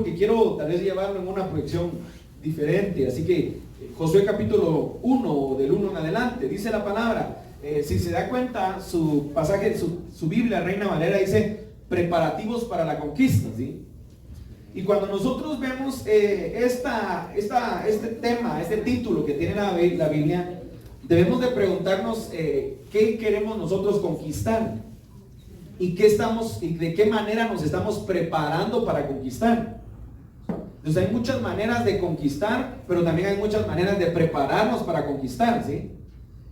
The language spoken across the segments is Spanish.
porque quiero tal vez llevarlo en una proyección diferente. Así que Josué capítulo 1, del 1 en adelante, dice la palabra. Si se da cuenta, su pasaje, su Biblia, Reina Valera, dice preparativos para la conquista, ¿sí? Y cuando nosotros vemos este tema, este título que tiene la Biblia, debemos de preguntarnos qué queremos nosotros conquistar y de qué manera nos estamos preparando para conquistar. Entonces hay muchas maneras de conquistar, pero también hay muchas maneras de prepararnos para conquistar, ¿sí?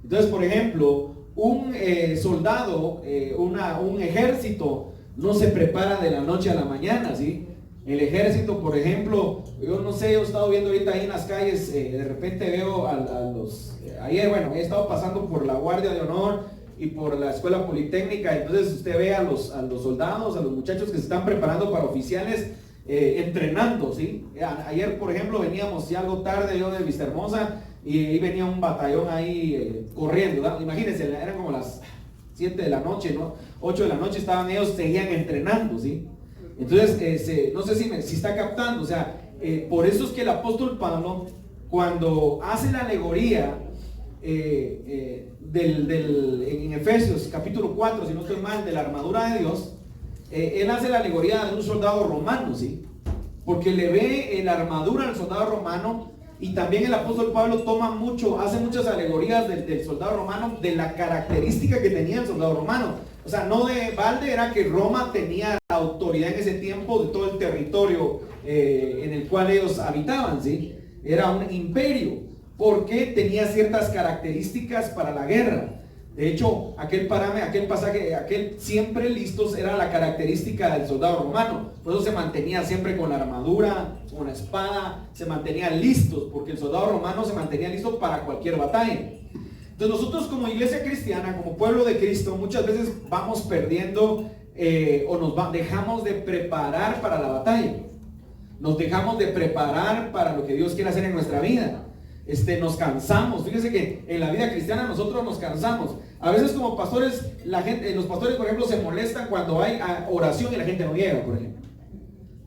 Entonces, por ejemplo, un soldado, un ejército no se prepara de la noche a la mañana, ¿sí? El ejército, por ejemplo, yo no sé, he estado viendo ahorita ahí en las calles, de repente veo a los... ayer, bueno, he estado pasando por la Guardia de Honor y por la Escuela Politécnica, entonces usted ve a los soldados, a los muchachos que se están preparando para oficiales, entrenando, ¿sí? Ayer, por ejemplo, veníamos ya algo tarde, yo de Vistahermosa, y ahí venía un batallón ahí corriendo, ¿no? Imagínense, eran como las 7 de la noche, ¿no? 8 de la noche estaban ellos, seguían entrenando, ¿sí? Entonces, no sé si está captando, o sea, por eso es que el apóstol Pablo, cuando hace la alegoría en Efesios capítulo 4, si no estoy mal, de la armadura de Dios, él hace la alegoría de un soldado romano, ¿sí? Porque le ve la armadura al soldado romano, y también el apóstol Pablo hace muchas alegorías del soldado romano, de la característica que tenía el soldado romano. O sea, no de balde era que Roma tenía la autoridad en ese tiempo de todo el territorio en el cual ellos habitaban, ¿sí? Era un imperio, porque tenía ciertas características para la guerra. De hecho, aquel pasaje, aquel siempre listos era la característica del soldado romano. Por eso se mantenía siempre con la armadura, con la espada, se mantenían listos, porque el soldado romano se mantenía listo para cualquier batalla. Entonces nosotros como iglesia cristiana, como pueblo de Cristo, muchas veces vamos perdiendo dejamos de preparar para la batalla. Nos dejamos de preparar para lo que Dios quiere hacer en nuestra vida. Nos cansamos. Fíjense que en la vida cristiana nosotros nos cansamos. A veces como pastores, los pastores, por ejemplo, se molestan cuando hay oración y la gente no llega, por ejemplo.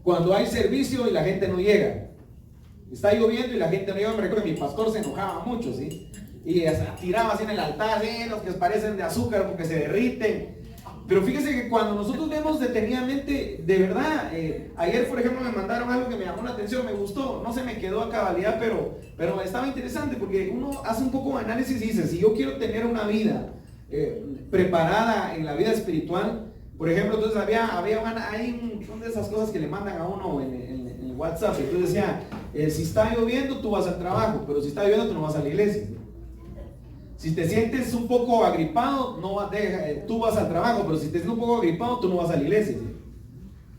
Cuando hay servicio y la gente no llega. Está lloviendo y la gente no llega. Me recuerdo que mi pastor se enojaba mucho, ¿sí? Y tiraba así en el altar, ¿sí? Los que parecen de azúcar porque se derriten. Pero fíjese que cuando nosotros vemos detenidamente, de verdad, ayer por ejemplo me mandaron algo que me llamó la atención, me gustó, no se me quedó a cabalidad, pero estaba interesante, porque uno hace un poco de análisis y dice, si yo quiero tener una vida preparada en la vida espiritual, por ejemplo, entonces son de esas cosas que le mandan a uno en el WhatsApp, entonces decía, si está lloviendo tú vas al trabajo, pero si está lloviendo tú no vas a la iglesia. Si te sientes un poco agripado, tú vas al trabajo, pero si te sientes un poco agripado, tú no vas a la iglesia, ¿sí?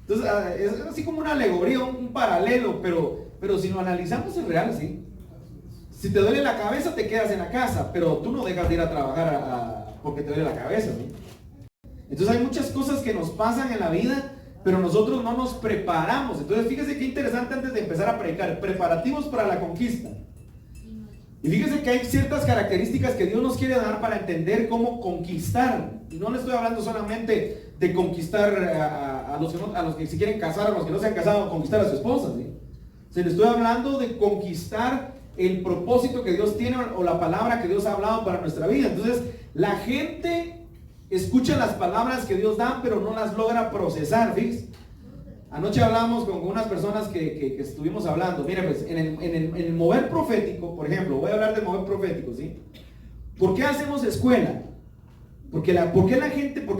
Entonces, es así como una alegoría, un paralelo, pero si lo analizamos es real, ¿sí? Si te duele la cabeza, te quedas en la casa, pero tú no dejas de ir a trabajar porque te duele la cabeza, ¿sí? Entonces hay muchas cosas que nos pasan en la vida, pero nosotros no nos preparamos. Entonces fíjese qué interesante antes de empezar a predicar, preparativos para la conquista. Y fíjese que hay ciertas características que Dios nos quiere dar para entender cómo conquistar. Y no le estoy hablando solamente de conquistar a los que se quieren casar, a los que no se han casado, conquistar a su esposa, ¿sí? Se le estoy hablando de conquistar el propósito que Dios tiene o la palabra que Dios ha hablado para nuestra vida. Entonces, la gente escucha las palabras que Dios da, pero no las logra procesar, ¿fíjese? Anoche hablamos con unas personas que estuvimos hablando. Mira, pues en el mover profético, por ejemplo, voy a hablar del mover profético, ¿sí? ¿Por qué hacemos escuela? ¿Por qué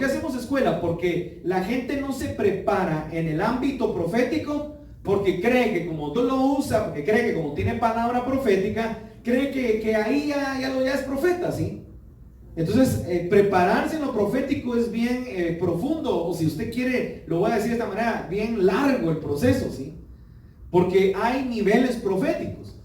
hacemos escuela? Porque la gente no se prepara en el ámbito profético, porque cree que como Dios lo usa, porque cree que como tiene palabra profética, cree que ahí ya es profeta, ¿sí? Entonces, prepararse en lo profético es bien profundo, o si usted quiere, lo voy a decir de esta manera, bien largo el proceso, ¿sí? Porque hay niveles proféticos.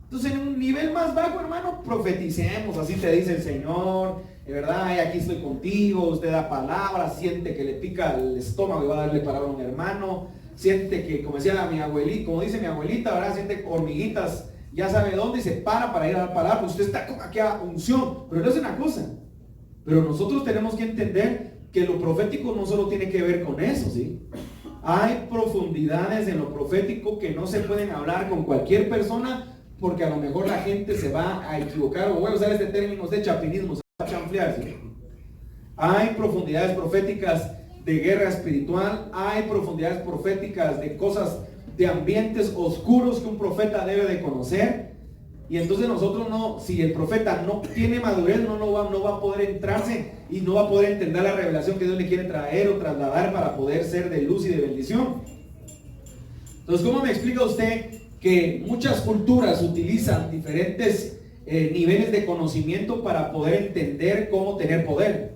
Entonces, en un nivel más bajo, hermano, profeticemos, así te dice el Señor, de verdad, aquí estoy contigo, usted da palabras, siente que le pica el estómago y va a darle palabra a un hermano, siente que, como decía mi abuelita, como dice mi abuelita, ¿verdad? Siente hormiguitas, ya sabe dónde, y se para ir a dar palabra, pues usted está con aquella unción, pero no es una cosa. Pero nosotros tenemos que entender que lo profético no solo tiene que ver con eso, ¿sí? Hay profundidades en lo profético que no se pueden hablar con cualquier persona, porque a lo mejor la gente se va a equivocar, o voy a usar este término de chapinismo, se va a chanflear, ¿sí? Hay profundidades proféticas de guerra espiritual, hay profundidades proféticas de cosas, de ambientes oscuros que un profeta debe de conocer. Y entonces nosotros no, si el profeta no tiene madurez, no va a poder entrarse y no va a poder entender la revelación que Dios le quiere traer o trasladar para poder ser de luz y de bendición. Entonces, ¿cómo me explica usted que muchas culturas utilizan diferentes niveles de conocimiento para poder entender cómo tener poder?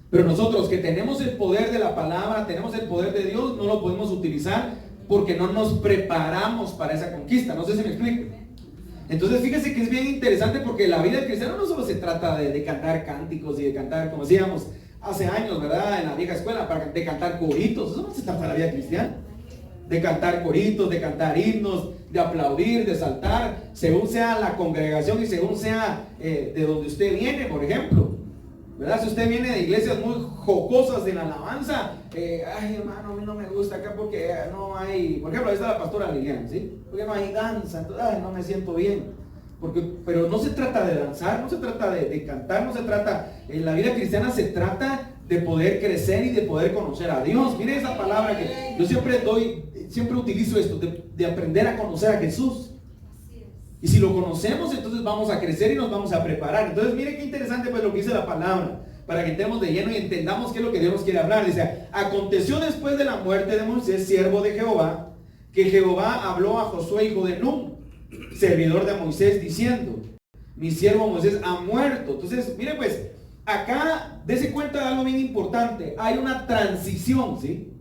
Pero nosotros que tenemos el poder de la palabra, tenemos el poder de Dios, no lo podemos utilizar porque no nos preparamos para esa conquista. No sé si me explico. Entonces fíjese que es bien interesante, porque la vida cristiana no solo se trata de cantar cánticos y de cantar, como decíamos hace años, ¿verdad? En la vieja escuela, de cantar coritos. Eso no se trata de la vida cristiana. De cantar coritos, de cantar himnos, de aplaudir, de saltar, según sea la congregación y según sea de donde usted viene, por ejemplo. ¿Verdad? Si usted viene de iglesias muy jocosas en la alabanza, ay hermano, a mí no me gusta acá porque no hay, por ejemplo, ahí está la pastora Liliana, ¿sí? Porque no hay danza, entonces ay, no me siento bien. Pero no se trata de danzar, no se trata de cantar, no se trata, en la vida cristiana se trata de poder crecer y de poder conocer a Dios. Miren esa palabra que yo siempre utilizo esto, de aprender a conocer a Jesús. Y si lo conocemos, entonces vamos a crecer y nos vamos a preparar. Entonces, mire qué interesante pues lo que dice la palabra, para que entremos de lleno y entendamos qué es lo que Dios nos quiere hablar. Dice: aconteció después de la muerte de Moisés, siervo de Jehová, que Jehová habló a Josué, hijo de Nun, servidor de Moisés, diciendo: mi siervo Moisés ha muerto. Entonces, mire pues, acá dése cuenta de algo bien importante. Hay una transición, ¿sí?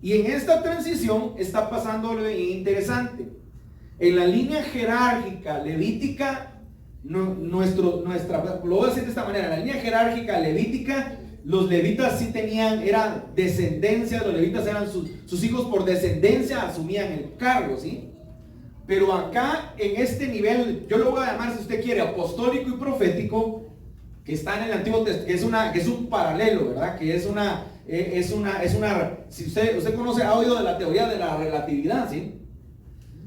Y en esta transición está pasando algo interesante. En la línea jerárquica levítica, lo voy a decir de esta manera: en la línea jerárquica levítica, los levitas sí eran descendencia, los levitas eran sus hijos por descendencia, asumían el cargo, ¿sí? Pero acá, en este nivel, yo lo voy a llamar, si usted quiere, apostólico y profético, que está en el Antiguo Testamento, que es un paralelo, ¿verdad? Que es una, si usted conoce, ha oído de la teoría de la relatividad, ¿sí?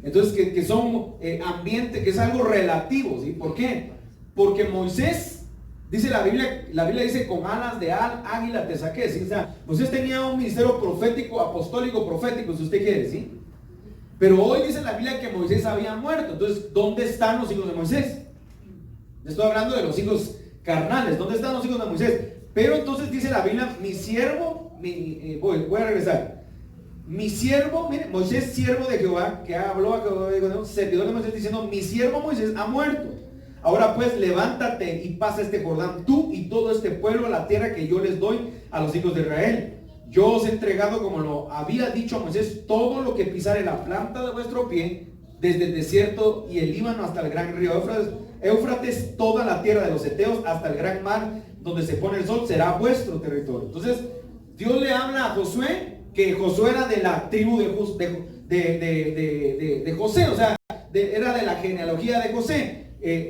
Entonces, que son ambiente, que es algo relativo, ¿sí? ¿Por qué? Porque Moisés, dice la Biblia dice: con alas de águila te saqué, ¿sí? O sea, Moisés tenía un ministerio profético, apostólico, profético, si usted quiere, ¿sí? Pero hoy dice la Biblia que Moisés había muerto. Entonces, ¿dónde están los hijos de Moisés? Estoy hablando de los hijos carnales. ¿Dónde están los hijos de Moisés? Pero entonces dice la Biblia: mi siervo, voy a regresar. Mi siervo, mire, Moisés, siervo de Jehová, que habló a Jehová, servidor de Moisés, diciendo: mi siervo Moisés ha muerto. Ahora pues, levántate y pasa este Jordán, tú y todo este pueblo, a la tierra que yo les doy a los hijos de Israel. Yo os he entregado, como lo había dicho a Moisés, todo lo que pisare la planta de vuestro pie, desde el desierto y el Líbano hasta el gran río Éufrates, toda la tierra de los heteos, hasta el gran mar donde se pone el sol, será vuestro territorio. Entonces, Dios le habla a Josué, que Josué era de la tribu de José, o sea, era de la genealogía de José.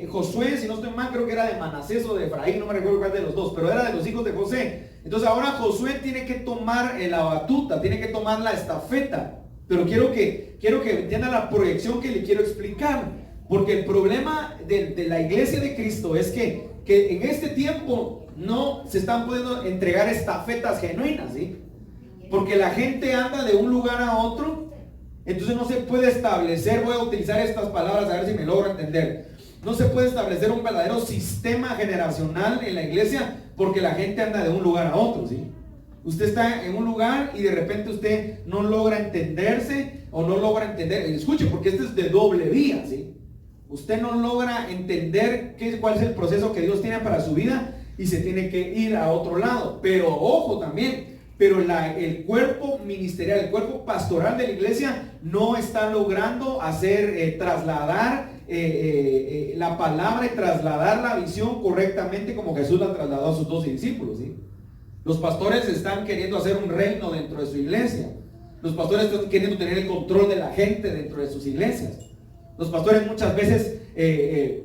Josué, si no estoy mal, creo que era de Manasés o de Efraín, no me recuerdo cuál de los dos, pero era de los hijos de José. Entonces ahora Josué tiene que tomar la batuta, tiene que tomar la estafeta. Pero quiero que entienda la proyección que le quiero explicar, porque el problema de la iglesia de Cristo es que en este tiempo no se están pudiendo entregar estafetas genuinas, ¿sí? Porque la gente anda de un lugar a otro, entonces no se puede establecer, voy a utilizar estas palabras a ver si me logro entender, no se puede establecer un verdadero sistema generacional en la iglesia, porque la gente anda de un lugar a otro, ¿sí? Usted está en un lugar y de repente usted no logra entenderse o no logra entender, escuche, porque este es de doble vía, ¿sí? Usted no logra entender cuál es el proceso que Dios tiene para su vida y se tiene que ir a otro lado. Pero ojo también, pero el cuerpo ministerial, el cuerpo pastoral de la iglesia no está logrando trasladar la palabra y trasladar la visión correctamente como Jesús la trasladó a sus 12 discípulos, ¿sí? Los pastores están queriendo hacer un reino dentro de su iglesia. Los pastores están queriendo tener el control de la gente dentro de sus iglesias. Los pastores muchas veces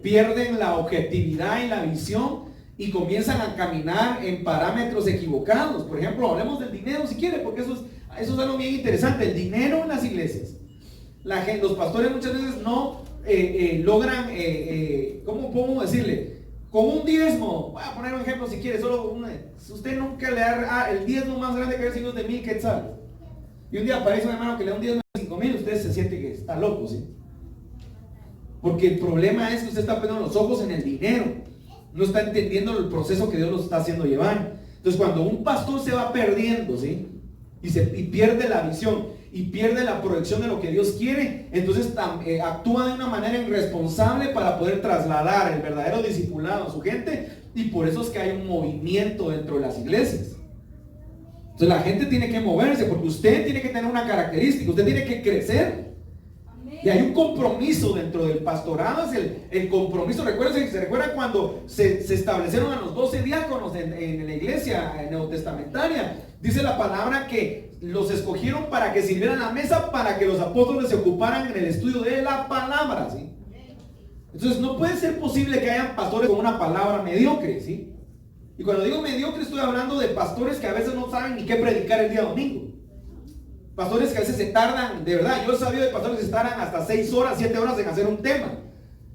pierden la objetividad y la visión y comienzan a caminar en parámetros equivocados. Por ejemplo, hablemos del dinero si quiere, porque eso Eso es algo bien interesante, el dinero en las iglesias. Los pastores muchas veces no logran, ¿cómo podemos decirle? Con un diezmo, voy a poner un ejemplo si quiere, usted nunca le da el diezmo más grande que ha recibido de 1000 quetzales. Y un día aparece un hermano que le da un diezmo de 5000, usted se siente que está loco, ¿sí? Porque el problema es que usted está poniendo los ojos en el dinero, no está entendiendo el proceso que Dios los está haciendo llevar. Entonces cuando un pastor se va perdiendo, ¿sí? Y pierde la visión y pierde la proyección de lo que Dios quiere, entonces actúa de una manera irresponsable para poder trasladar el verdadero discipulado a su gente, y por eso es que hay un movimiento dentro de las iglesias. Entonces la gente tiene que moverse, porque usted tiene que tener una característica, usted tiene que crecer. Y hay un compromiso dentro del pastorado, es el compromiso. ¿Se recuerdan cuando se establecieron a los 12 diáconos en la iglesia neotestamentaria? Dice la palabra que los escogieron para que sirvieran la mesa, para que los apóstoles se ocuparan en el estudio de la palabra, ¿sí? Entonces no puede ser posible que hayan pastores con una palabra mediocre, ¿sí? Y cuando digo mediocre estoy hablando de pastores que a veces no saben ni qué predicar el día domingo. Pastores que a veces se tardan, de verdad, yo he sabido de pastores que se tardan hasta 6 horas, 7 horas en hacer un tema.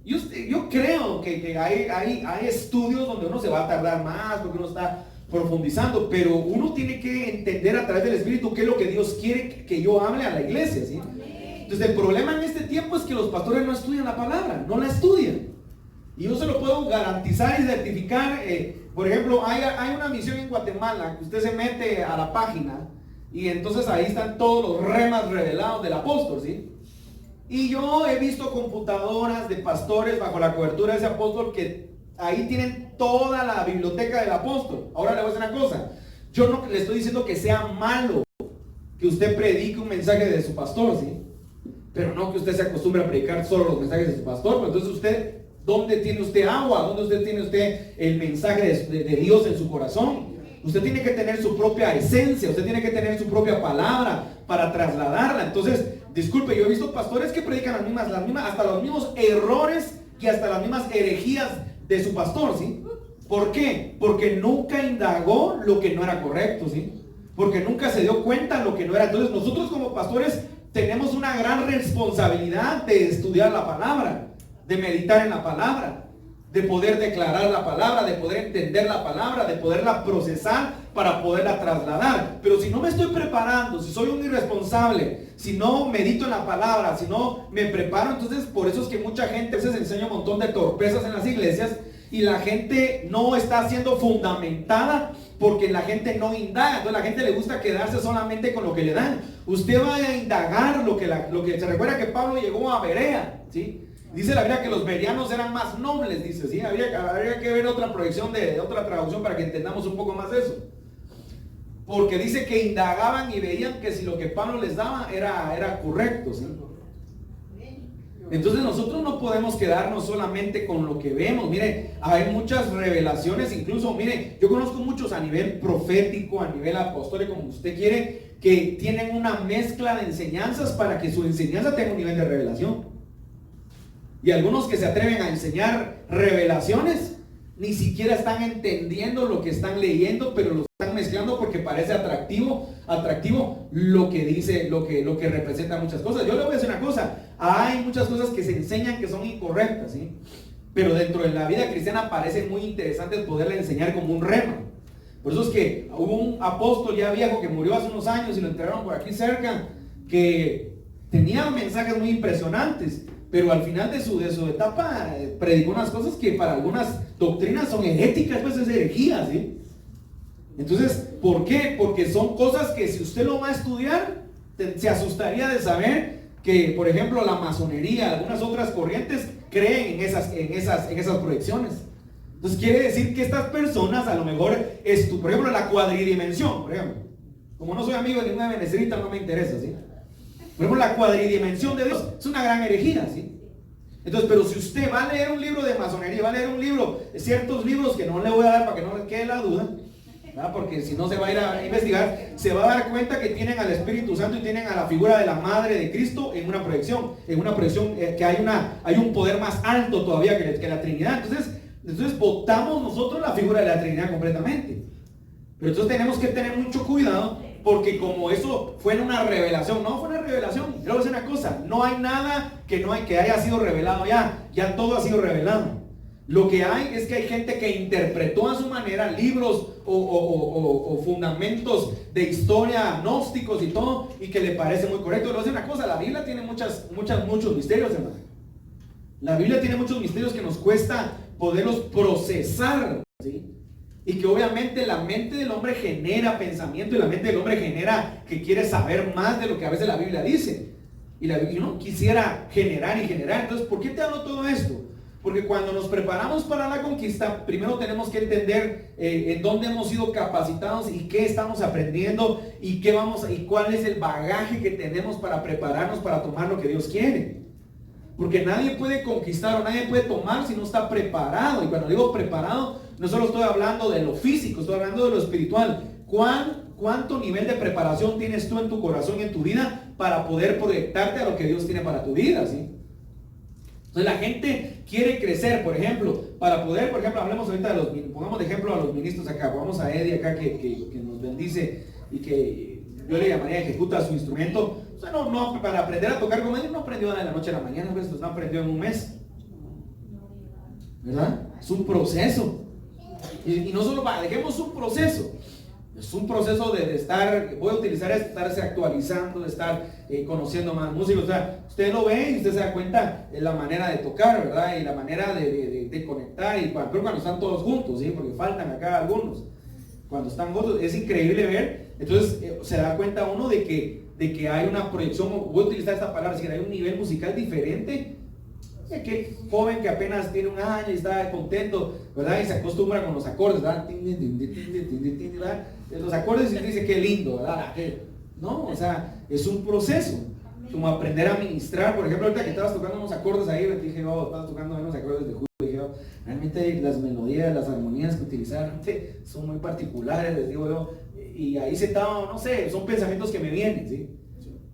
Yo creo que hay estudios donde uno se va a tardar más porque uno está profundizando, pero uno tiene que entender a través del Espíritu qué es lo que Dios quiere que yo hable a la iglesia, ¿sí? Entonces el problema en este tiempo es que los pastores no estudian la palabra, no la estudian. Y yo se lo puedo garantizar y certificar. Por ejemplo, hay una misión en Guatemala que usted se mete a la página y entonces ahí están todos los remas revelados del apóstol, ¿sí? Y yo he visto computadoras de pastores bajo la cobertura de ese apóstol que ahí tienen toda la biblioteca del apóstol. Ahora le voy a decir una cosa, yo no le estoy diciendo que sea malo que usted predique un mensaje de su pastor, ¿sí? Pero no que usted se acostumbre a predicar solo los mensajes de su pastor. Pero entonces usted, ¿dónde tiene usted agua? ¿Dónde tiene usted el mensaje de Dios en su corazón? Usted tiene que tener su propia esencia, usted tiene que tener su propia palabra para trasladarla. Entonces, disculpe, yo he visto pastores que predican las mismas, hasta los mismos errores y hasta las mismas herejías de su pastor, ¿sí? ¿Por qué? Porque nunca indagó lo que no era correcto, ¿sí? Porque nunca se dio cuenta de lo que no era. Entonces, nosotros como pastores tenemos una gran responsabilidad de estudiar la palabra, de meditar en la palabra, de poder declarar la palabra, de poder entender la palabra, de poderla procesar para poderla trasladar. Pero si no me estoy preparando, si soy un irresponsable, si no medito en la palabra, si no me preparo, entonces por eso es que mucha gente a veces enseña un montón de torpezas en las iglesias y la gente no está siendo fundamentada porque la gente no indaga. Entonces la gente le gusta quedarse solamente con lo que le dan. Usted va a indagar lo que se recuerda que Pablo llegó a Berea, ¿sí? Dice la Biblia que los bereanos eran más nobles, dice, ¿sí? Habría que ver otra proyección de otra traducción para que entendamos un poco más de eso. Porque dice que indagaban y veían que si lo que Pablo les daba era correcto, ¿sí? Entonces nosotros no podemos quedarnos solamente con lo que vemos. Mire, hay muchas revelaciones, incluso, mire, yo conozco muchos a nivel profético, a nivel apostólico, como usted quiere, que tienen una mezcla de enseñanzas para que su enseñanza tenga un nivel de revelación. Y algunos que se atreven a enseñar revelaciones ni siquiera están entendiendo lo que están leyendo, pero lo están mezclando porque parece atractivo lo que dice, lo que representa muchas cosas. Yo le voy a decir una cosa, hay muchas cosas que se enseñan que son incorrectas, ¿sí? Pero dentro de la vida cristiana parece muy interesante poderle enseñar como un rema. Por eso es que hubo un apóstol ya viejo que murió hace unos años y lo enterraron por aquí cerca, que tenía mensajes muy impresionantes, pero al final de su etapa predicó unas cosas que para algunas doctrinas son heréticas, pues es herejía, ¿sí? Entonces, ¿por qué? Porque son cosas que si usted lo va a estudiar, se asustaría de saber que, por ejemplo, la masonería, algunas otras corrientes creen en esas proyecciones. Entonces quiere decir que estas personas a lo mejor, por ejemplo, la cuadridimensión, por ejemplo, como no soy amigo de ninguna benecerita, no me interesa, ¿sí? Por ejemplo, la cuadridimensión de Dios es una gran herejía, ¿sí? Entonces, pero si usted va a leer un libro de masonería, va a leer un libro, ciertos libros que no le voy a dar para que no le quede la duda, ¿verdad? Porque si no se va a ir a investigar, se va a dar cuenta que tienen al Espíritu Santo y tienen a la figura de la Madre de Cristo en una proyección que hay un poder más alto todavía que la Trinidad. Entonces votamos nosotros la figura de la Trinidad completamente. Pero entonces tenemos que tener mucho cuidado porque como eso fue en una revelación, no fue una revelación. Yo voy a decir una cosa, no hay nada que haya sido revelado ya todo ha sido revelado. Lo que hay es que hay gente que interpretó a su manera libros o fundamentos de historia gnósticos y todo, y que le parece muy correcto. Le voy a decir una cosa, la Biblia tiene muchos misterios, hermano. La Biblia tiene muchos misterios que nos cuesta poderlos procesar, ¿sí? Y que obviamente la mente del hombre genera pensamiento, y la mente del hombre genera que quiere saber más de lo que a veces la Biblia dice. Y uno quisiera generar y generar. Entonces, ¿por qué te hablo todo esto? Porque cuando nos preparamos para la conquista, primero tenemos que entender en dónde hemos sido capacitados y qué estamos aprendiendo y cuál es el bagaje que tenemos para prepararnos para tomar lo que Dios quiere. Porque nadie puede conquistar o nadie puede tomar si no está preparado. Y cuando digo preparado, no solo estoy hablando de lo físico, estoy hablando de lo espiritual. ¿Cuánto nivel de preparación tienes tú en tu corazón y en tu vida para poder proyectarte a lo que Dios tiene para tu vida, ¿sí? Entonces la gente quiere crecer, por ejemplo, para poder, por ejemplo, hablemos ahorita pongamos de ejemplo a los ministros acá, pongamos a Eddie acá que nos bendice y que yo le llamaría ejecuta su instrumento. O sea, no, para aprender a tocar como él no aprendió de la noche a la mañana, pues no aprendió en un mes, ¿verdad? Es un proceso. Y no solo dejemos un proceso. Es un proceso de estar, voy a utilizar esto, estarse actualizando, de estar conociendo más músicos. O sea, usted lo ve y usted se da cuenta de la manera de tocar, ¿verdad? Y la manera de conectar, pero cuando están todos juntos, ¿sí? Porque faltan acá algunos. Cuando están juntos, es increíble ver. Entonces, se da cuenta uno de que hay una proyección, voy a utilizar esta palabra, si hay un nivel musical diferente. Que joven que apenas tiene un año y está contento, ¿verdad? Y se acostumbra con los acordes, ¿verdad? Los acordes y dice qué lindo, ¿verdad? No, o sea, es un proceso. Como aprender a ministrar, por ejemplo, ahorita que estabas tocando unos acordes ahí, dije, estabas tocando unos acordes de Julio, dije, realmente las melodías, las armonías que utilizaron son muy particulares, les digo yo, y ahí sentado, no sé, son pensamientos que me vienen, ¿sí?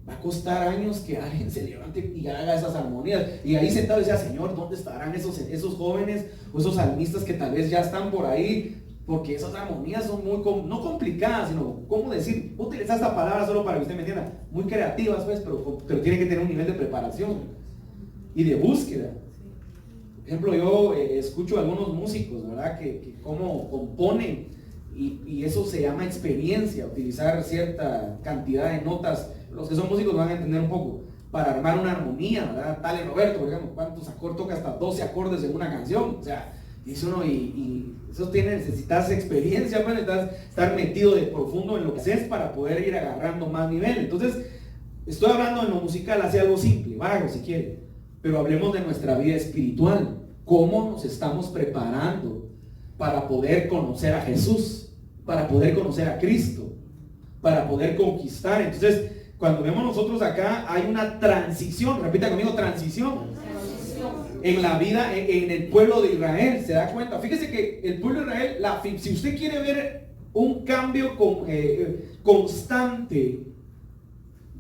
Va a costar años que alguien se levante y haga esas armonías. Y ahí sentado decía, Señor, ¿dónde estarán esos jóvenes o esos salmistas que tal vez ya están por ahí? Porque esas armonías son muy, no complicadas, sino, ¿cómo decir? Utiliza esta palabra solo para que usted me entienda. Muy creativas, pues, pero tiene que tener un nivel de preparación y de búsqueda. Por ejemplo, yo escucho a algunos músicos, ¿verdad? Que cómo componen. Y eso se llama experiencia, utilizar cierta cantidad de notas. Los que son músicos van a entender un poco, para armar una armonía, ¿verdad? Tale Roberto, por ejemplo, ¿cuántos acordes toca? Hasta 12 acordes en una canción. O sea, dice uno, y eso necesitas experiencia, pues, necesitas estar metido de profundo en lo que haces para poder ir agarrando más nivel. Entonces, estoy hablando en lo musical, hace algo simple, vago si quiere, pero hablemos de nuestra vida espiritual. ¿Cómo nos estamos preparando para poder conocer a Jesús, para poder conocer a Cristo, para poder conquistar? Entonces, cuando vemos nosotros acá, hay una transición, repita conmigo, transición. En la vida, en el pueblo de Israel, ¿se da cuenta? Fíjese que el pueblo de Israel, si usted quiere ver un cambio constante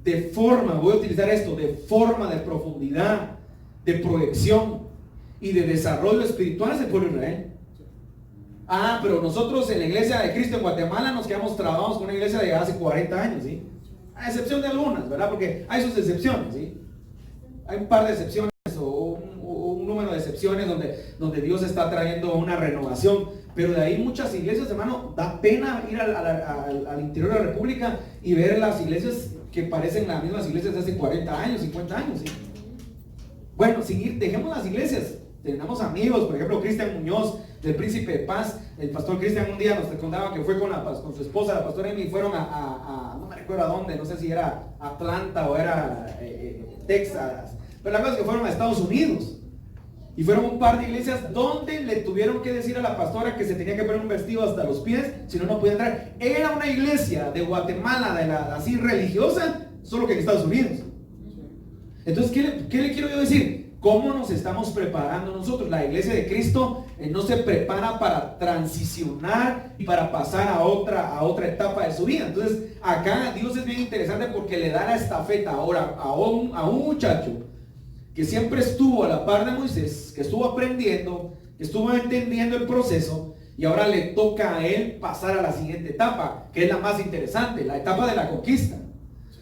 de forma, voy a utilizar esto, de forma, de profundidad, de proyección y de desarrollo espiritual, es el pueblo de Israel. Pero nosotros en la iglesia de Cristo en Guatemala nos quedamos trabados con una iglesia de hace 40 años, ¿sí? A excepción de algunas, ¿verdad? Porque hay sus excepciones, ¿sí? Hay un par de excepciones o un número de excepciones donde Dios está trayendo una renovación. Pero de ahí muchas iglesias, hermano, da pena ir al interior de la República y ver las iglesias que parecen las mismas iglesias de hace 40 años, 50 años, ¿sí? Bueno, dejemos las iglesias. Tenemos amigos, por ejemplo, Cristian Muñoz, del Príncipe de Paz. El pastor Cristian un día nos contaba que fue con su esposa, la pastora Amy, y fueron no me recuerdo a dónde, no sé si era Atlanta o era Texas, pero la cosa es que fueron a Estados Unidos y fueron un par de iglesias donde le tuvieron que decir a la pastora que se tenía que poner un vestido hasta los pies, si no podía entrar. Era una iglesia de Guatemala, así religiosa, solo que en Estados Unidos. Entonces, ¿qué le quiero yo decir? ¿Cómo nos estamos preparando nosotros? La iglesia de Cristo no se prepara para transicionar y para pasar a otra etapa de su vida. Entonces, acá Dios es bien interesante porque le da la estafeta ahora a un muchacho que siempre estuvo a la par de Moisés, que estuvo aprendiendo, que estuvo entendiendo el proceso, Y ahora le toca a él pasar a la siguiente etapa, que es la más interesante, la etapa de la conquista.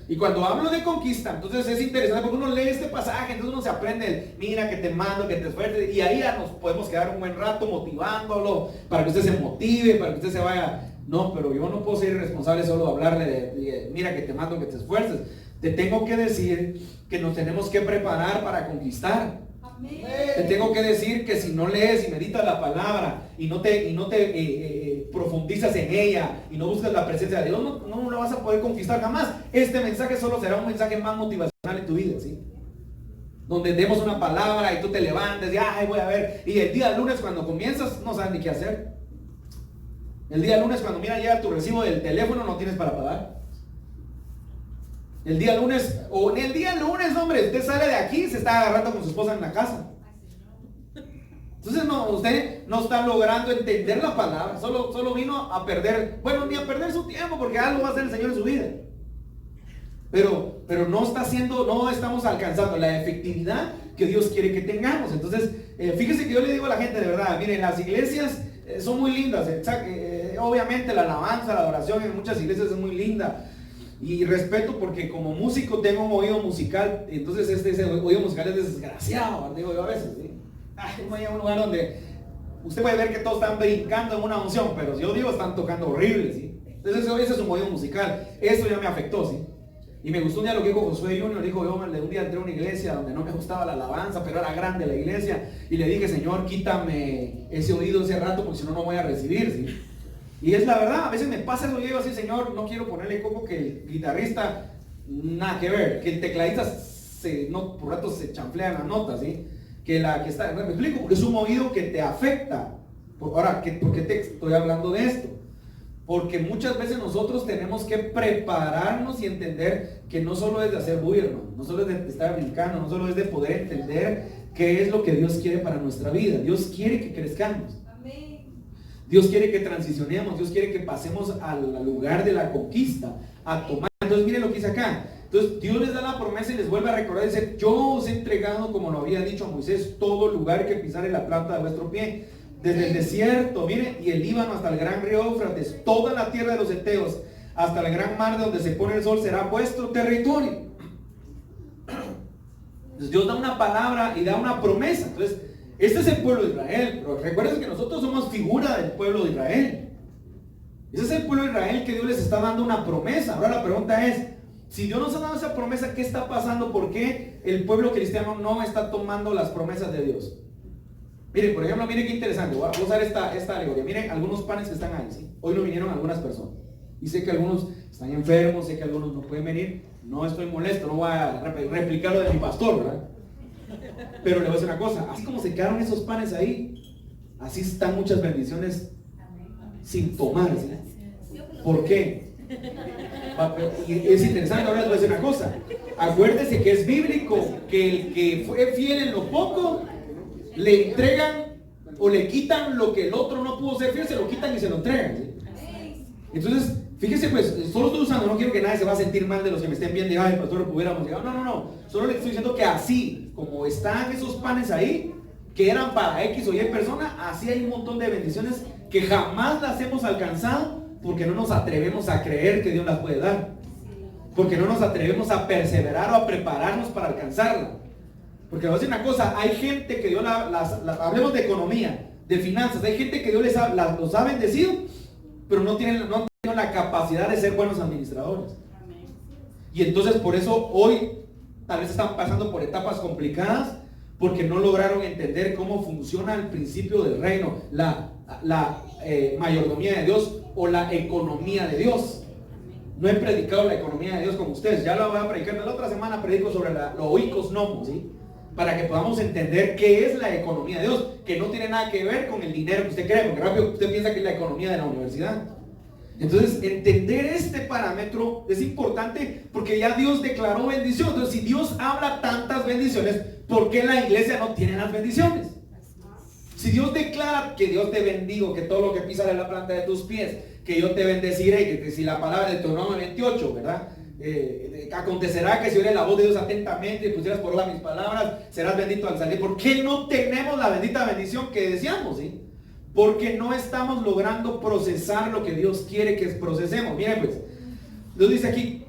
Y cuando hablo de conquista, entonces es interesante porque uno lee este pasaje, entonces uno se aprende, mira que te mando, que te esfuerces, y ahí ya nos podemos quedar un buen rato motivándolo, para que usted se motive, para que usted se vaya. No, pero yo no puedo ser irresponsable solo de hablarle de mira que te mando, que te esfuerces. Te tengo que decir que nos tenemos que preparar para conquistar. Te tengo que decir que si no lees y meditas la palabra y no te profundizas en ella y no buscas la presencia de Dios, no lo vas a poder conquistar jamás. Este mensaje solo será un mensaje más motivacional en tu vida, ¿sí? Donde demos una palabra y tú te levantes y ay, voy a ver. Y el día lunes cuando comienzas no sabes ni qué hacer. El día lunes cuando mira llega tu recibo del teléfono no tienes para pagar. El día lunes, hombre, usted sale de aquí y se está agarrando con su esposa en la casa. Entonces usted no está logrando entender la palabra, solo vino a perder, bueno, ni a perder su tiempo, porque algo va a hacer el Señor en su vida. Pero no estamos alcanzando la efectividad que Dios quiere que tengamos. Entonces, fíjese que yo le digo a la gente de verdad, miren, las iglesias son muy lindas, obviamente la alabanza, la adoración en muchas iglesias es muy linda. Y respeto porque como músico tengo un oído musical, entonces ese oído musical es desgraciado, digo yo a veces, ¿sí? Hay un lugar donde usted puede ver que todos están brincando en una unción, pero yo digo están tocando horrible, ¿sí? Entonces ese es un oído musical, eso ya me afectó, ¿sí? Y me gustó un día lo que dijo Josué Junior, dijo yo un día entré a una iglesia donde no me gustaba la alabanza, pero era grande la iglesia, y le dije, Señor, quítame ese oído ese rato porque si no, no voy a recibir, ¿sí? Y es la verdad, a veces me pasa eso, yo digo así, Señor, no quiero ponerle coco que el guitarrista, nada que ver, que el tecladista por rato se chanflea las notas, ¿sí? Que está, me explico, porque es un oído que te afecta. Ahora, ¿por qué te estoy hablando de esto? Porque muchas veces nosotros tenemos que prepararnos y entender que no solo es de hacer bulla, hermano, no solo es de estar brincando, no solo es de poder entender qué es lo que Dios quiere para nuestra vida. Dios quiere que crezcamos. Dios quiere que transicionemos, Dios quiere que pasemos al lugar de la conquista, a tomar. Entonces miren lo que dice acá. Entonces Dios les da la promesa y les vuelve a recordar, dice, yo os he entregado, como lo había dicho a Moisés, todo lugar que pisare la planta de vuestro pie, desde el desierto, miren, y el Líbano hasta el gran río Éufrates, toda la tierra de los heteos, hasta el gran mar de donde se pone el sol, será vuestro territorio. Entonces Dios da una palabra y da una promesa. Entonces este es el pueblo de Israel, pero recuerden que nosotros somos figura del pueblo de Israel. Ese es el pueblo de Israel que Dios les está dando una promesa. Ahora la pregunta es, si Dios nos ha dado esa promesa, ¿qué está pasando? ¿Por qué el pueblo cristiano no está tomando las promesas de Dios? Miren, por ejemplo, miren qué interesante. Voy a usar esta alegoría. Miren algunos panes que están ahí, ¿sí? Hoy no vinieron algunas personas. Y sé que algunos están enfermos, sé que algunos no pueden venir. No estoy molesto, no voy a replicar lo de mi pastor, ¿verdad? Pero le voy a decir una cosa, así como se quedaron esos panes ahí, así están muchas bendiciones sin tomar, ¿sí? ¿Por qué? Y es interesante, ahora les voy a decir una cosa. Acuérdese que es bíblico que el que fue fiel en lo poco, le entregan o le quitan lo que el otro no pudo ser fiel, se lo quitan y se lo entregan, ¿sí? Entonces, fíjese pues, solo estoy usando, no quiero que nadie se va a sentir mal de los que me estén viendo y ay, pastor, hubiéramos llegado. No, solo le estoy diciendo que así, como están esos panes ahí, que eran para X o Y persona, así hay un montón de bendiciones que jamás las hemos alcanzado porque no nos atrevemos a creer que Dios las puede dar. Porque no nos atrevemos a perseverar o a prepararnos para alcanzarla. Porque les voy a decir una cosa, hay gente que Dios hablemos de economía, de finanzas, hay gente que Dios los ha bendecido, pero no tienen la capacidad de ser buenos administradores. Y entonces por eso hoy tal vez están pasando por etapas complicadas porque no lograron entender cómo funciona el principio del reino, la mayordomía de Dios o la economía de Dios. No he predicado la economía de Dios como ustedes, ya la voy a predicar. La otra semana predico sobre los oikos nomos, ¿sí? Para que podamos entender qué es la economía de Dios, que no tiene nada que ver con el dinero que usted cree, porque rápido usted piensa que es la economía de la universidad. Entonces, entender este parámetro es importante porque ya Dios declaró bendición. Entonces, si Dios habla tantas bendiciones, ¿por qué la iglesia no tiene las bendiciones? Si Dios declara que Dios te bendigo, que todo lo que pisas en la planta de tus pies, que yo te bendeciré, que si la palabra de Deuteronomio 28, ¿verdad? Acontecerá que si oyes la voz de Dios atentamente y pusieras por obra mis palabras, serás bendito al salir. ¿Por qué no tenemos la bendita bendición que deseamos? ¿Sí? porque no estamos logrando procesar lo que Dios quiere que procesemos. Miren pues, Dios dice aquí,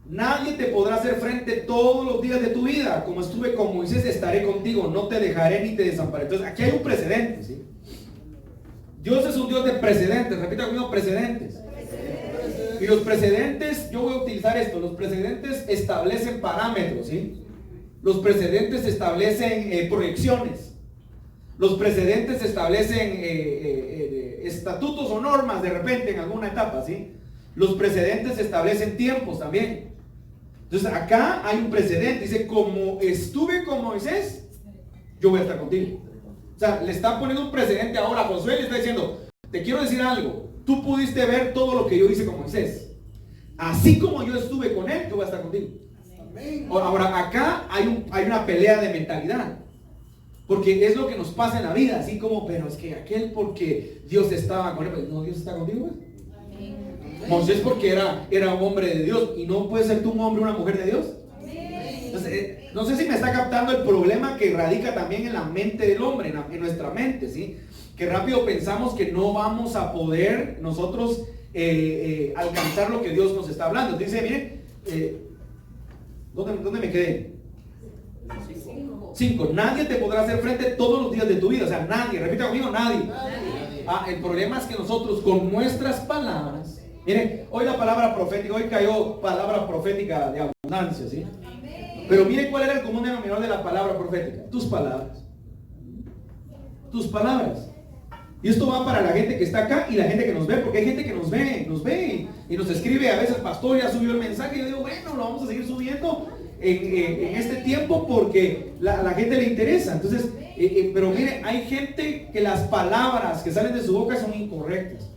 nadie te podrá hacer frente todos los días de tu vida. Como estuve con Moisés, estaré contigo, no te dejaré ni te desampararé. Entonces aquí hay un precedente, ¿sí? Dios es un Dios de precedentes. Repita conmigo, precedentes. Y los precedentes, yo voy a utilizar esto, los precedentes establecen parámetros, ¿sí? Los precedentes establecen proyecciones. Los precedentes establecen estatutos o normas de repente en alguna etapa, ¿sí? Los precedentes establecen tiempos también. Entonces acá hay un precedente, dice, como estuve con Moisés, yo voy a estar contigo. O sea, le está poniendo un precedente ahora a Josué, le está diciendo, te quiero decir algo, tú pudiste ver todo lo que yo hice con Moisés. Así como yo estuve con él, yo voy a estar contigo. Ahora, acá hay una pelea de mentalidad. Porque es lo que nos pasa en la vida, así como, pero es que aquel porque Dios estaba con él, pues, no, Dios está contigo, pues. Moisés porque era un hombre de Dios, y no puedes ser tú un hombre o una mujer de Dios. Entonces, no sé si me está captando el problema que radica también en la mente del hombre, en nuestra mente, ¿sí? Que rápido pensamos que no vamos a poder nosotros alcanzar lo que Dios nos está hablando. Dice, miren, ¿dónde me quedé? 5. Nadie te podrá hacer frente todos los días de tu vida. O sea, nadie, repita conmigo, nadie. El problema es que nosotros con nuestras palabras, miren, hoy la palabra profética, hoy cayó palabra profética de abundancia, ¿sí? Pero miren cuál era el común denominador de la palabra profética. Tus palabras. Tus palabras. Y esto va para la gente que está acá y la gente que nos ve, porque hay gente que nos ve y nos escribe a veces, pastor, ya subió el mensaje, y yo digo, bueno, lo vamos a seguir subiendo en este tiempo porque la gente le interesa. Entonces, pero mire, hay gente que las palabras que salen de su boca son incorrectas.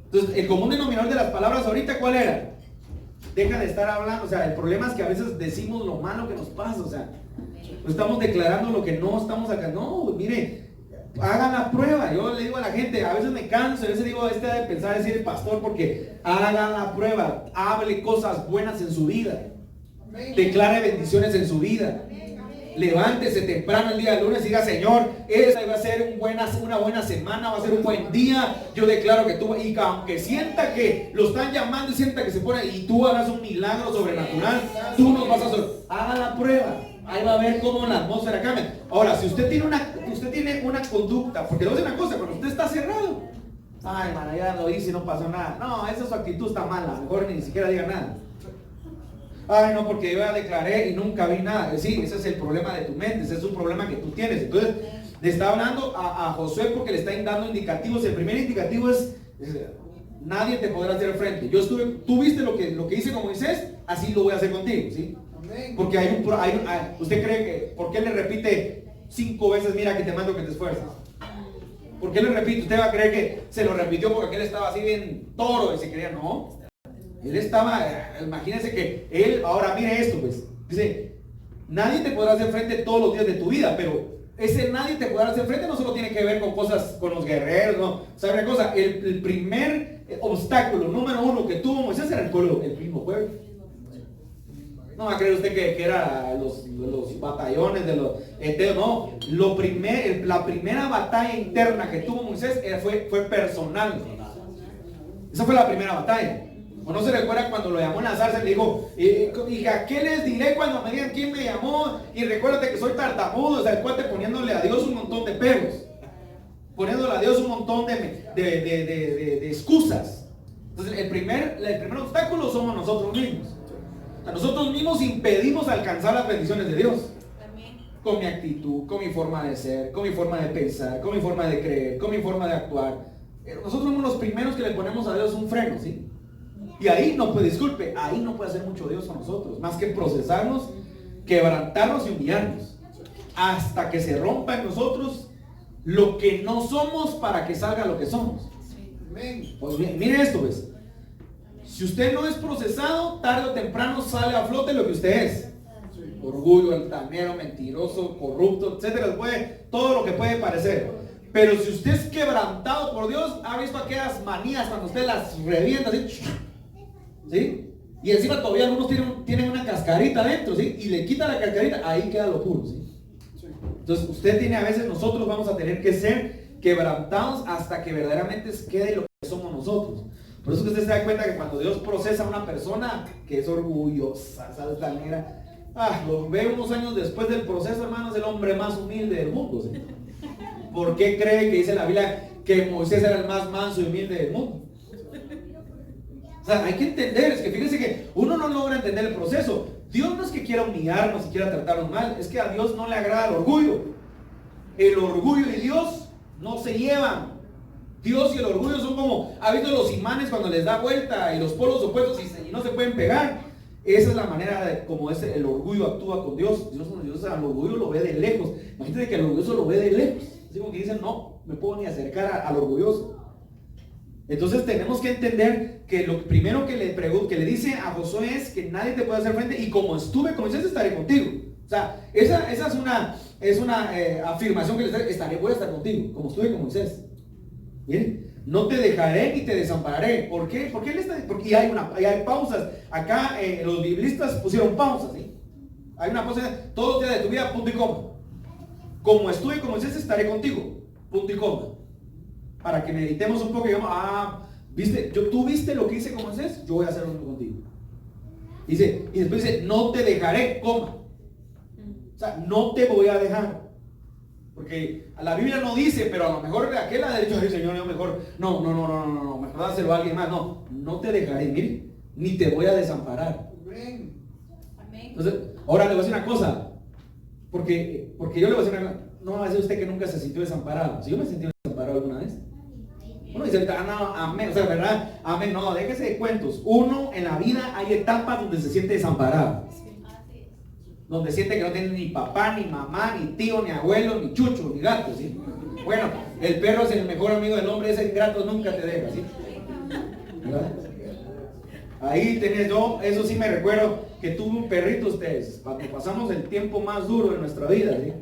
Entonces, el común denominador de las palabras ahorita, ¿cuál era? Deja de estar hablando. O sea, el problema es que a veces decimos lo malo que nos pasa. O sea, no estamos declarando lo que no estamos acá. No, mire, hagan la prueba. Yo le digo a la gente, a veces me canso, a veces digo, de pensar decir el pastor, porque hagan la prueba, hable cosas buenas en su vida, declare bendiciones en su vida. Levántese temprano el día de lunes y diga, Señor, esta va a ser una buena semana, va a ser un buen día. Yo declaro que tú, y aunque sienta que lo están llamando y sienta que se pone, y tú harás un milagro sobrenatural, tú nos vas a hacer. Haga la prueba. Ahí va a ver cómo la atmósfera cambia. Ahora, si usted tiene una conducta, porque le voy a decir una cosa, cuando usted está cerrado, ay, man, ya lo hice y no pasó nada. No, esa su actitud está mala, mejor ni siquiera diga nada. Ay, no, porque yo ya declaré y nunca vi nada. Sí, ese es el problema de tu mente, ese es un problema que tú tienes. Entonces, le está hablando a Josué porque le está dando indicativos. El primer indicativo es nadie te podrá hacer frente. Tú viste lo que hice con Moisés, así lo voy a hacer contigo, ¿sí? Porque usted cree que, ¿por qué le repite 5 veces, mira que te mando que te esfuerces? ¿Por qué le repite? Usted va a creer que se lo repitió porque él estaba así bien toro y se creía, no. Él estaba, imagínense que él, ahora mire esto, pues, dice, nadie te podrá hacer frente todos los días de tu vida, pero ese nadie te podrá hacer frente no solo tiene que ver con cosas, con los guerreros, no. ¿Sabe una cosa? El primer obstáculo número 1 que tuvo Moisés era el mismo pueblo. No va a creer usted que era los batallones de los enteros, no. La primera batalla interna que tuvo Moisés fue personal. Esa fue la primera batalla. ¿O no se recuerda cuando lo llamó en la zarza y le dijo, hija, ¿qué les diré cuando me digan quién me llamó? Y recuérdate que soy tartamudo. O sea, el cuate poniéndole a Dios un montón de peros, poniéndole a Dios un montón de excusas. Entonces, el primer obstáculo somos nosotros mismos. O sea, nosotros mismos impedimos alcanzar las bendiciones de Dios. Con mi actitud, con mi forma de ser, con mi forma de pensar, con mi forma de creer, con mi forma de actuar. Nosotros somos los primeros que le ponemos a Dios un freno, ¿sí? Y ahí no puede, ahí no puede hacer mucho Dios con nosotros, más que procesarnos, quebrantarnos y humillarnos, hasta que se rompa en nosotros lo que no somos para que salga lo que somos. Pues mire esto, pues. Si usted no es procesado, tarde o temprano sale a flote lo que usted es. Orgullo, altanero, mentiroso, corrupto, etcétera, todo lo que puede parecer. Pero si usted es quebrantado por Dios, ha visto aquellas manías cuando usted las revienta, ¿sí? ¿Sí? Y encima todavía algunos tienen una cascarita adentro, ¿sí? Y le quita la cascarita, ahí queda lo puro, ¿sí? Entonces usted tiene, a veces nosotros vamos a tener que ser quebrantados hasta que verdaderamente quede lo que somos nosotros. Por eso que usted se da cuenta que cuando Dios procesa a una persona que es orgullosa, ¿sabes? La manera, lo ve unos años después del proceso, hermanos, el hombre más humilde del mundo, ¿sí? ¿Por qué cree que dice la Biblia que Moisés era el más manso y humilde del mundo? O sea, hay que entender, es que fíjense que uno no logra entender el proceso. Dios no es que quiera humillarnos y quiera tratarnos mal, es que a Dios no le agrada el orgullo. El orgullo y Dios no se llevan. Dios y el orgullo son como, ¿ha visto los imanes cuando les da vuelta y los polos opuestos y no se pueden pegar? Esa es la manera de como el orgullo actúa con Dios. Dios al orgullo lo ve de lejos. Imagínate que el orgulloso lo ve de lejos. Así como que dicen, no me puedo ni acercar al orgulloso. Entonces tenemos que entender que lo primero que le dice a Josué es que nadie te puede hacer frente, y como estuve con Moisés estaré contigo. O sea, esa es una afirmación que voy a estar contigo, como estuve con Moisés. ¿Bien? No te dejaré ni te desampararé. ¿Por qué? Porque y hay pausas. Acá los biblistas pusieron pausas, ¿sí? Hay una pausa, todos los días de tu vida, punto y coma. Como estuve con Moisés estaré contigo, punto y coma. Para que meditemos un poco y digamos, ¿viste? ¿Tú viste lo que hice con Moisés? Yo voy a hacer lo mismo contigo. Y después dice, no te dejaré, coma. O sea, no te voy a dejar. Porque la Biblia no dice, pero a lo mejor aquel ha dicho, ay Señor, yo mejor, no, mejor dáselo a alguien más. No te dejaré, mire, ni te voy a desamparar. Entonces, ahora le voy a decir una cosa, porque yo le voy a decir una cosa, no va a decir usted que nunca se sintió desamparado. Si yo me he sentido desamparado alguna vez. Uno dice, no, amén, o sea, ¿verdad? Amén, no, déjese de cuentos. Uno en la vida hay etapas donde se siente desamparado. Donde siente que no tiene ni papá, ni mamá, ni tío, ni abuelo, ni chucho, ni gato, ¿sí? Bueno, el perro es el mejor amigo del hombre, ese ingrato nunca te deja, ¿sí? ¿Verdad? Ahí tenés yo, eso sí me recuerdo, que tuve un perrito ustedes, cuando pasamos el tiempo más duro de nuestra vida, ¿sí?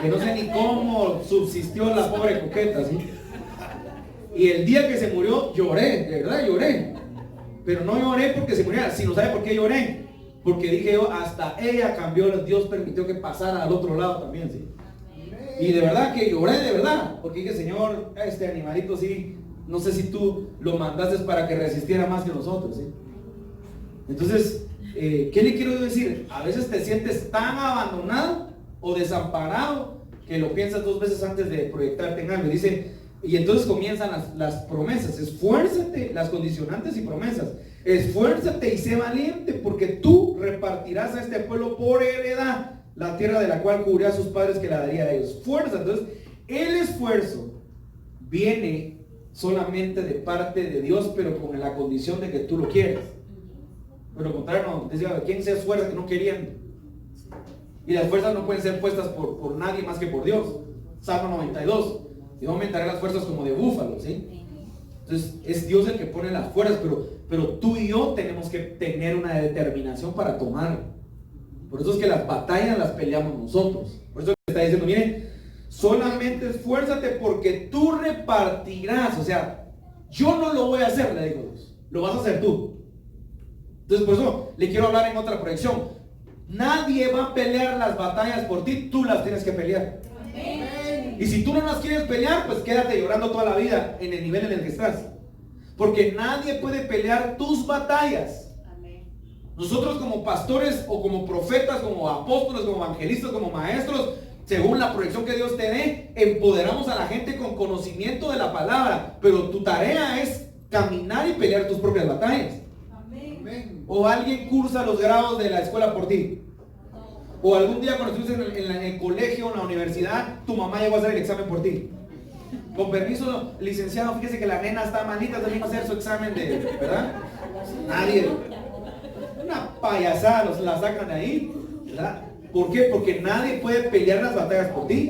Que no sé ni cómo subsistió la pobre coqueta, ¿sí? Y el día que se murió, lloré, de verdad lloré. Pero no lloré porque se muriera, sino ¿sabe por qué lloré? Porque dije yo, hasta ella cambió, Dios permitió que pasara al otro lado también, ¿sí? Y de verdad que lloré, de verdad, porque dije, Señor, este animalito sí, no sé si tú lo mandaste para que resistiera más que nosotros, ¿sí? Entonces, ¿qué le quiero decir? A veces te sientes tan abandonado o desamparado que lo piensas dos veces antes de proyectarte en algo. Dice, y entonces comienzan las promesas, esfuérzate, las condicionantes y promesas. Esfuérzate y sé valiente, porque tú repartirás a este pueblo por heredad la tierra de la cual cubría a sus padres que la daría a ellos. Fuerza. Entonces, el esfuerzo viene solamente de parte de Dios, pero con la condición de que tú lo quieras. Pero contrario, no, decía, ¿quién se esfuerza que no queriendo? Y las fuerzas no pueden ser puestas por nadie más que por Dios. Salmo 92. Yo aumentaré las fuerzas como de búfalo, ¿sí? Entonces es Dios el que pone las fuerzas, pero tú y yo tenemos que tener una determinación para tomarlo. Por eso es que las batallas las peleamos nosotros. Por eso está diciendo, miren, solamente esfuérzate porque tú repartirás. O sea, yo no lo voy a hacer, le dijo Dios, lo vas a hacer tú. Entonces por eso le quiero hablar en otra proyección. Nadie va a pelear las batallas por ti, tú las tienes que pelear. Y si tú no las quieres pelear, pues quédate llorando toda la vida en el nivel en el que estás. Porque nadie puede pelear tus batallas. Nosotros como pastores o como profetas, como apóstoles, como evangelistas, como maestros, según la proyección que Dios te dé, empoderamos a la gente con conocimiento de la palabra. Pero tu tarea es caminar y pelear tus propias batallas. O alguien cursa los grados de la escuela por ti. O algún día cuando estuviste en el colegio o en la universidad, tu mamá llegó a hacer el examen por ti. Con permiso, licenciado, fíjese que la nena está malita, también va a hacer su examen de, ¿verdad? Nadie. Una payasada la sacan de ahí, ¿verdad? ¿Por qué? Porque nadie puede pelear las batallas por ti.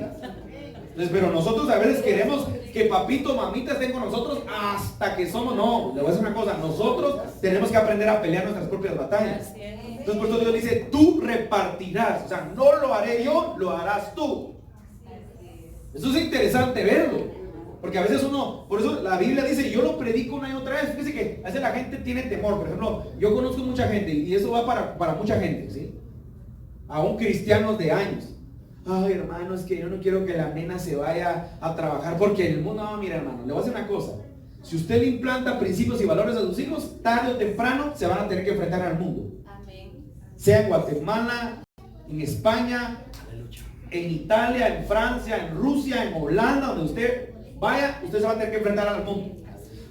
Entonces, pero nosotros a veces queremos que papito, mamita estén con nosotros hasta que somos, no, le voy a decir una cosa, nosotros tenemos que aprender a pelear nuestras propias batallas. Entonces por eso Dios dice, tú repartirás, o sea, no lo haré yo, lo harás tú. Eso es interesante verlo, porque a veces por eso la Biblia dice, yo lo predico una y otra vez. Fíjense que a veces la gente tiene temor. Por ejemplo, yo conozco mucha gente, y eso va para mucha gente, ¿sí? Aún cristianos de años. Ay, hermano, es que yo no quiero que la nena se vaya a trabajar porque el mundo, no, mira, hermano, le voy a decir una cosa. Si usted le implanta principios y valores a sus hijos, tarde o temprano se van a tener que enfrentar al mundo. Amén. Sea en Guatemala, en España, en Italia, en Francia, en Rusia, en Holanda, donde usted vaya, usted se va a tener que enfrentar al mundo.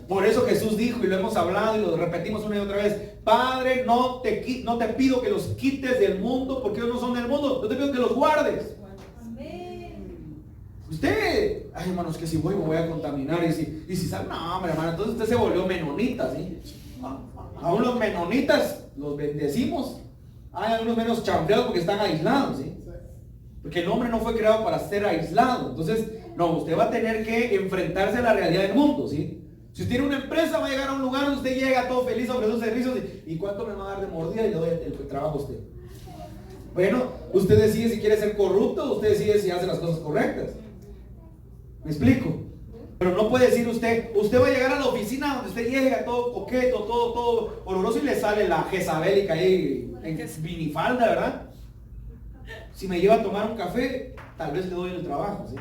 Por eso Jesús dijo, y lo hemos hablado y lo repetimos una y otra vez: Padre, no te pido que los quites del mundo, porque ellos no son del mundo. Yo te pido que los guardes. Amén. Usted, ay, hermano, es que si voy me voy a contaminar. Y si sale, no, hombre, hermano, entonces usted se volvió menonita, ¿sí? Aún los menonitas los bendecimos. Hay algunos menos chambreados porque están aislados, ¿sí? Porque el hombre no fue creado para ser aislado. Entonces, no, usted va a tener que enfrentarse a la realidad del mundo, ¿sí? Si usted tiene una empresa, va a llegar a un lugar donde usted llega todo feliz a ofrecer servicios. ¿Y cuánto me va a dar de mordida? Y le doy el trabajo a usted. Bueno, usted decide si quiere ser corrupto, usted decide si hace las cosas correctas. ¿Me explico? Pero no puede decir usted va a llegar a la oficina donde usted llega todo coqueto, todo oloroso, y le sale la jezabélica ahí en minifalda, ¿verdad? Si me lleva a tomar un café, tal vez le doy el trabajo, ¿sí?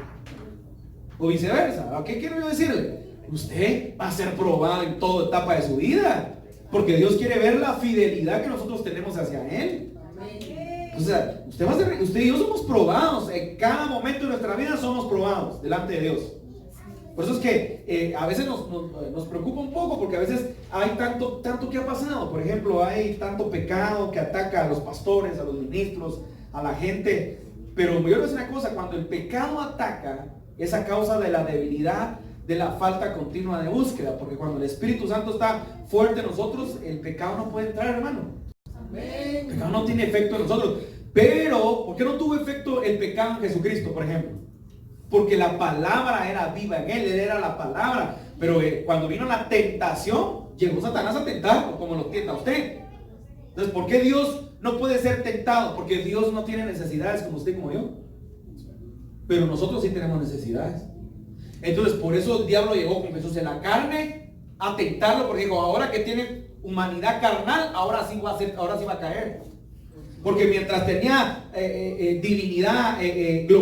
O viceversa. ¿A qué quiero yo decirle? Usted va a ser probado en toda etapa de su vida, porque Dios quiere ver la fidelidad que nosotros tenemos hacia Él. O sea, usted y yo somos probados. En cada momento de nuestra vida somos probados delante de Dios. Por eso es que a veces nos preocupa un poco, porque a veces hay tanto que ha pasado. Por ejemplo, hay tanto pecado que ataca a los pastores, a los ministros, a la gente. Pero yo le voy a decir una cosa: cuando el pecado ataca, es a causa de la debilidad, de la falta continua de búsqueda. Porque cuando el Espíritu Santo está fuerte en nosotros, el pecado no puede entrar, hermano. El pecado no tiene efecto en nosotros. Pero, ¿por qué no tuvo efecto el pecado en Jesucristo, por ejemplo? Porque la palabra era viva en Él era la palabra. Pero cuando vino la tentación, llegó Satanás a tentarlo, como lo tienta a usted. Entonces, ¿por qué Dios no puede ser tentado? Porque Dios no tiene necesidades como usted y como yo. Pero nosotros sí tenemos necesidades. Entonces, por eso el diablo llegó con Jesús en la carne a tentarlo, porque dijo: ahora que tiene humanidad carnal, ahora sí va a caer. Porque mientras tenía divinidad,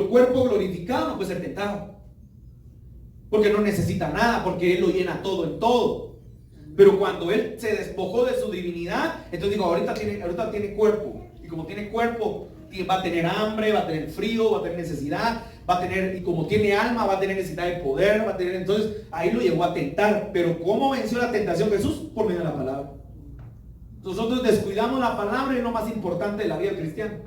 cuerpo glorificado, no puede ser tentado. Porque no necesita nada, porque Él lo llena todo en todo. Pero cuando Él se despojó de su divinidad, entonces digo, ahorita tiene cuerpo. Y como tiene cuerpo, va a tener hambre, va a tener frío, va a tener necesidad, y como tiene alma, va a tener necesidad de poder, entonces ahí lo llegó a tentar. Pero ¿cómo venció la tentación Jesús? Por medio de la palabra. Nosotros descuidamos la palabra, y es lo más importante de la vida cristiana.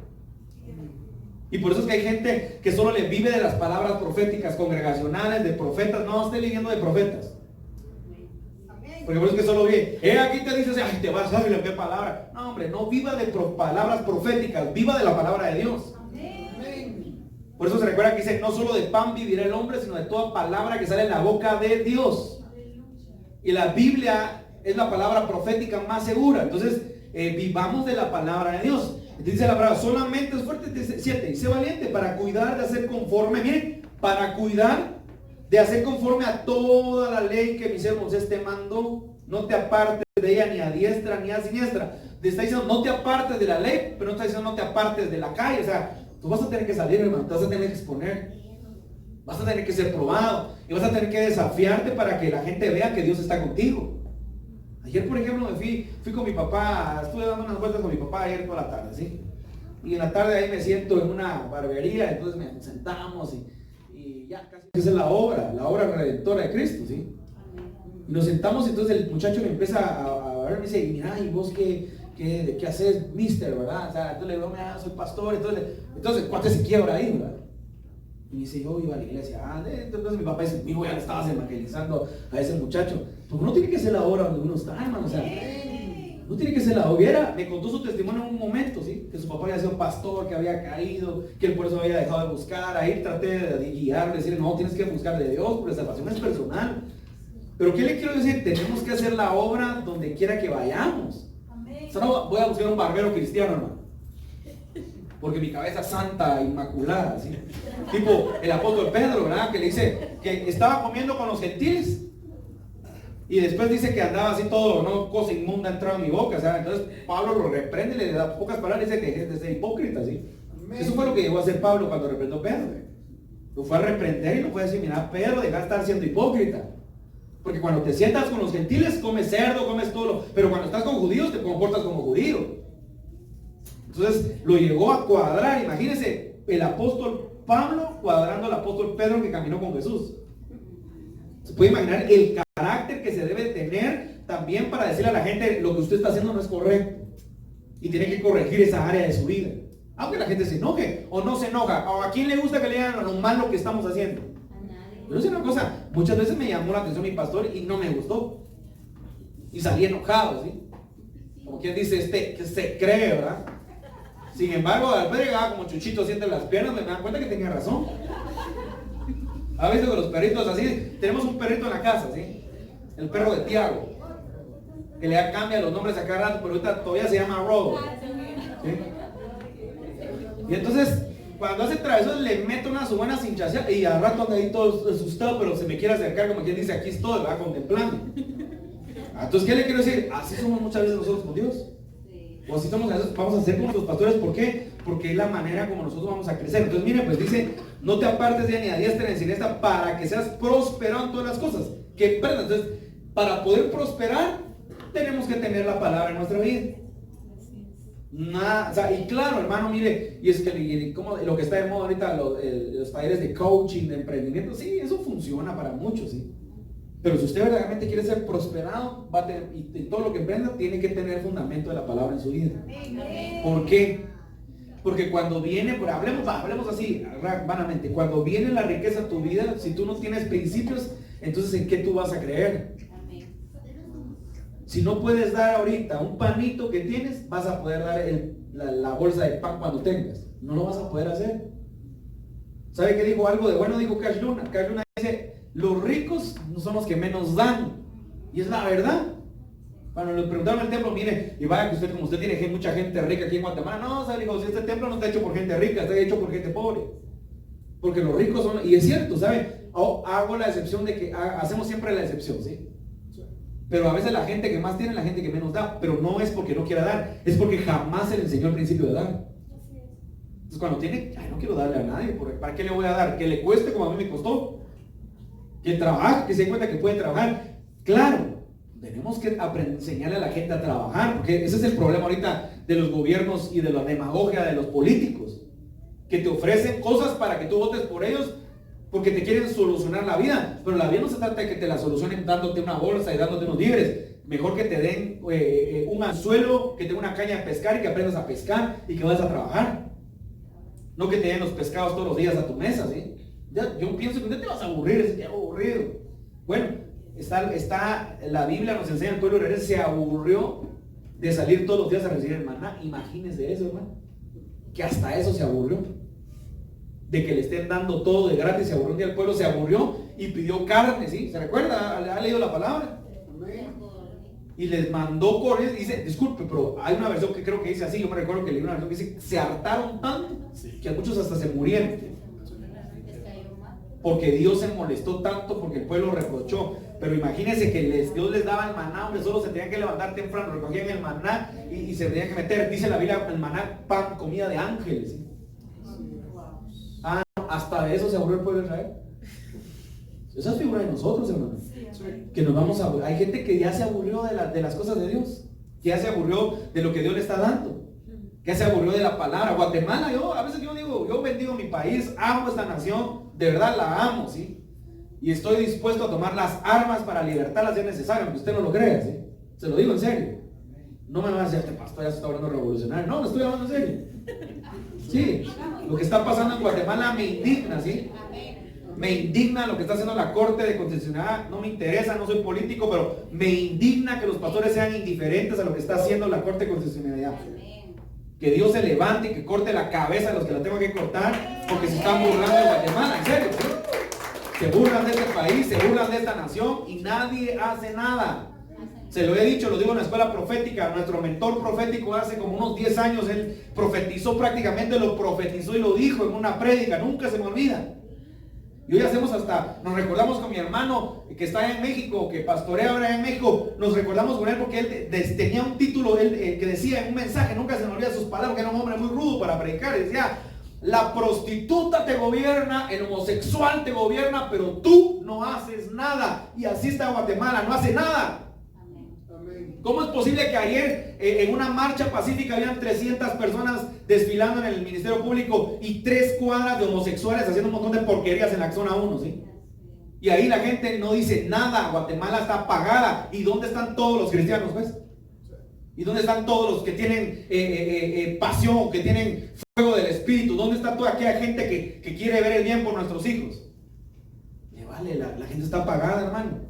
Y por eso es que hay gente que solo le vive de las palabras proféticas, congregacionales, de profetas. No esté viviendo de profetas. Porque por eso es que solo vive, aquí te dices, ay, te vas a ver qué palabra. No, hombre, no viva de palabras proféticas, viva de la palabra de Dios. Por eso se recuerda que dice: no solo de pan vivirá el hombre, sino de toda palabra que sale en la boca de Dios. Y la Biblia es la palabra profética más segura. Entonces, vivamos de la palabra de Dios. Dice la palabra: solamente es fuerte, 7, y sé valiente para cuidar de hacer conforme, miren, para cuidar de hacer conforme a toda la ley que mi siervo Moisés te mandó. No te apartes de ella ni a diestra ni a siniestra. Te está diciendo: no te apartes de la ley, pero no está diciendo: no te apartes de la calle. O sea, tú vas a tener que salir, hermano, te vas a tener que exponer, vas a tener que ser probado, y vas a tener que desafiarte para que la gente vea que Dios está contigo. Ayer, por ejemplo, me fui con mi papá, estuve dando unas vueltas con mi papá ayer toda la tarde, ¿sí? Y en la tarde ahí me siento en una barbería, entonces nos sentamos y ya casi es la obra redentora de Cristo, ¿sí? Y nos sentamos, y entonces el muchacho me empieza a ver, me dice: y mira, ¿y vos qué haces, mister, verdad? O sea, entonces le digo: mira, soy pastor. Entonces el cuate se quiebra ahí, ¿verdad? Y me dice: yo iba a la iglesia. Entonces mi papá dice: hijo, ya le estabas evangelizando a ese muchacho. Porque uno tiene que ser la obra donde uno está, hermano. O sea, no tiene que ser la obra. Me contó su testimonio en un momento, ¿sí? Que su papá había sido pastor, que había caído, que él por eso había dejado de buscar. Ahí traté de guiarle, decirle: no, tienes que buscar de Dios, porque la salvación es personal. Pero ¿qué le quiero decir? Tenemos que hacer la obra donde quiera que vayamos. O sea, no voy a buscar un barbero cristiano, hermano, porque mi cabeza es santa, inmaculada, ¿sí? Tipo el apóstol Pedro, ¿verdad? Que le dice que estaba comiendo con los gentiles, y después dice que andaba así todo, ¿no? Cosa inmunda entraba en mi boca. O sea, entonces Pablo lo reprende y le da pocas palabras, dice que es de ser hipócrita, ¿sí? Eso fue lo que llegó a hacer Pablo cuando reprendió a Pedro. Lo fue a reprender y lo fue a decir, mira, Pedro, deja de estar siendo hipócrita. Porque cuando te sientas con los gentiles, comes cerdo, comes todo. Pero cuando estás con judíos, te comportas como judío. Entonces lo llegó a cuadrar. Imagínense, el apóstol Pablo cuadrando al apóstol Pedro que caminó con Jesús. Se puede imaginar el carácter que se debe tener también para decirle a la gente, lo que usted está haciendo no es correcto. Y tiene que corregir esa área de su vida. Aunque la gente se enoje o no se enoja. O a quién le gusta que le digan lo malo que estamos haciendo. Yo voy a decir una cosa, muchas veces me llamó la atención mi pastor y no me gustó. Y salí enojado, ¿sí? Como quien dice, que se cree, ¿verdad? Sin embargo, después llegaba como Chuchito siente las piernas, me dan cuenta que tenía razón. A veces con los perritos así, tenemos un perrito en la casa, ¿sí? El perro de Tiago, que le cambia los nombres a cada rato, pero ahorita todavía se llama Robo. ¿Sí? Y entonces, cuando hace travesuras le meto una su buena cinchación y al rato anda ahí todo asustado, pero se me quiere acercar como quien dice, aquí estoy, va contemplando. Entonces, ¿qué le quiero decir? Así somos muchas veces nosotros con Dios. O así somos, vamos a ser como los pastores. ¿Por qué? Porque es la manera como nosotros vamos a crecer. Entonces, mire, pues dice, no te apartes de ni a diestra ni a siniestra para que seas próspero en todas las cosas. Que emprendas. Entonces, para poder prosperar, tenemos que tener la palabra en nuestra vida. Nada, o sea, y claro, hermano, mire, y es que como lo que está de moda ahorita, los talleres de coaching, de emprendimiento, sí, eso funciona para muchos, sí. Pero si usted verdaderamente quiere ser prosperado, va a tener, y todo lo que emprenda tiene que tener fundamento de la palabra en su vida. ¿Por qué? Porque cuando viene, hablemos así, vanamente, cuando viene la riqueza a tu vida, si tú no tienes principios, entonces ¿en qué tú vas a creer? Si no puedes dar ahorita un panito que tienes, vas a poder dar la bolsa de pan cuando tengas. No lo vas a poder hacer. ¿Sabe qué dijo? Algo de bueno dijo Cash Luna. Cash Luna dice, los ricos no son los que menos dan. Y es la verdad. Cuando le preguntaron al templo, mire, y vaya que usted, como usted tiene mucha gente rica aquí en Guatemala, no, o sea, dijo, si este templo no está hecho por gente rica, está hecho por gente pobre. Porque los ricos son, y es cierto, ¿sabe? Hago la excepción de que hacemos siempre la excepción, ¿sí? Pero a veces la gente que más tiene, la gente que menos da, pero no es porque no quiera dar, es porque jamás se le enseñó el principio de dar. Entonces cuando tiene, ay, no quiero darle a nadie, ¿para qué le voy a dar? Que le cueste como a mí me costó. Que trabaje, que se dé cuenta que puede trabajar. Claro, tenemos que enseñarle a la gente a trabajar, porque ese es el problema ahorita de los gobiernos y de la demagogia de los políticos, que te ofrecen cosas para que tú votes por ellos, porque te quieren solucionar la vida, pero la vida no se trata de que te la solucionen dándote una bolsa y dándote unos víveres. Mejor que te den un anzuelo, que te den una caña de pescar y que aprendas a pescar y que vayas a trabajar. No que te den los pescados todos los días a tu mesa, ¿sí? Yo pienso que no te vas a aburrir, es que aburrido. Bueno, la Biblia nos enseña, el pueblo de Israel se aburrió de salir todos los días a recibir el maná. Imagínense eso, hermano, que hasta eso se aburrió. De que le estén dando todo de gratis, se aburrió un día, el pueblo se aburrió y pidió carne, ¿sí? ¿Se recuerda? ¿Ha leído la palabra? Y les mandó correr, dice, disculpe, pero hay una versión que creo que dice así, yo me recuerdo que leí una versión que dice, se hartaron tanto que a muchos hasta se murieron. Porque Dios se molestó tanto porque el pueblo reprochó. Pero imagínense que Dios les daba el maná, hombre, solo se tenían que levantar temprano, recogían el maná y se tenían que meter, dice la Biblia, el maná, pan, comida de ángeles, ¿sí? Hasta de eso se aburrió el pueblo de Israel. Esa es figura de nosotros, hermanos. Que nos vamos a, hay gente que ya se aburrió de las cosas de Dios, que ya se aburrió de lo que Dios le está dando, que ya se aburrió de la palabra. Guatemala, a veces yo digo, yo bendigo mi país, amo esta nación, de verdad la amo, ¿sí? Y estoy dispuesto a tomar las armas para libertarlas si es necesario, aunque usted no lo crea, ¿sí? Se lo digo en serio. No me va a decir, este pastor ya se está hablando revolucionario. No, me estoy hablando en serio. Sí, lo que está pasando en Guatemala me indigna, ¿sí? Me indigna lo que está haciendo la Corte de Constitucionalidad. No me interesa, no soy político, pero me indigna que los pastores sean indiferentes a lo que está haciendo la Corte de Constitucionalidad. Que Dios se levante y que corte la cabeza a los que la tengo que cortar, porque se están burlando de Guatemala, en serio, ¿sí? Se burlan de este país, se burlan de esta nación y nadie hace nada. Se lo he dicho, lo digo en la escuela profética. Nuestro mentor profético hace como unos 10 años, él profetizó prácticamente, lo profetizó y lo dijo en una prédica, nunca se me olvida. Y hoy hacemos hasta, nos recordamos con mi hermano que está en México, que pastorea ahora en México, nos recordamos con él porque él tenía un título que decía en un mensaje, nunca se me olvida sus palabras, que era un hombre muy rudo para predicar, y decía, La prostituta te gobierna, el homosexual te gobierna, pero tú no haces nada. Y así está Guatemala, no hace nada. ¿Cómo es posible que ayer en una marcha pacífica habían 300 personas desfilando en el Ministerio Público y 3 cuadras de homosexuales haciendo un montón de porquerías en la zona 1, ¿sí? Y ahí la gente no dice nada, Guatemala está apagada. ¿Y dónde están todos los cristianos, pues? ¿Y dónde están todos los que tienen pasión, que tienen fuego del Espíritu? ¿Dónde está toda aquella gente que quiere ver el bien por nuestros hijos? Me vale, la gente está apagada, hermano.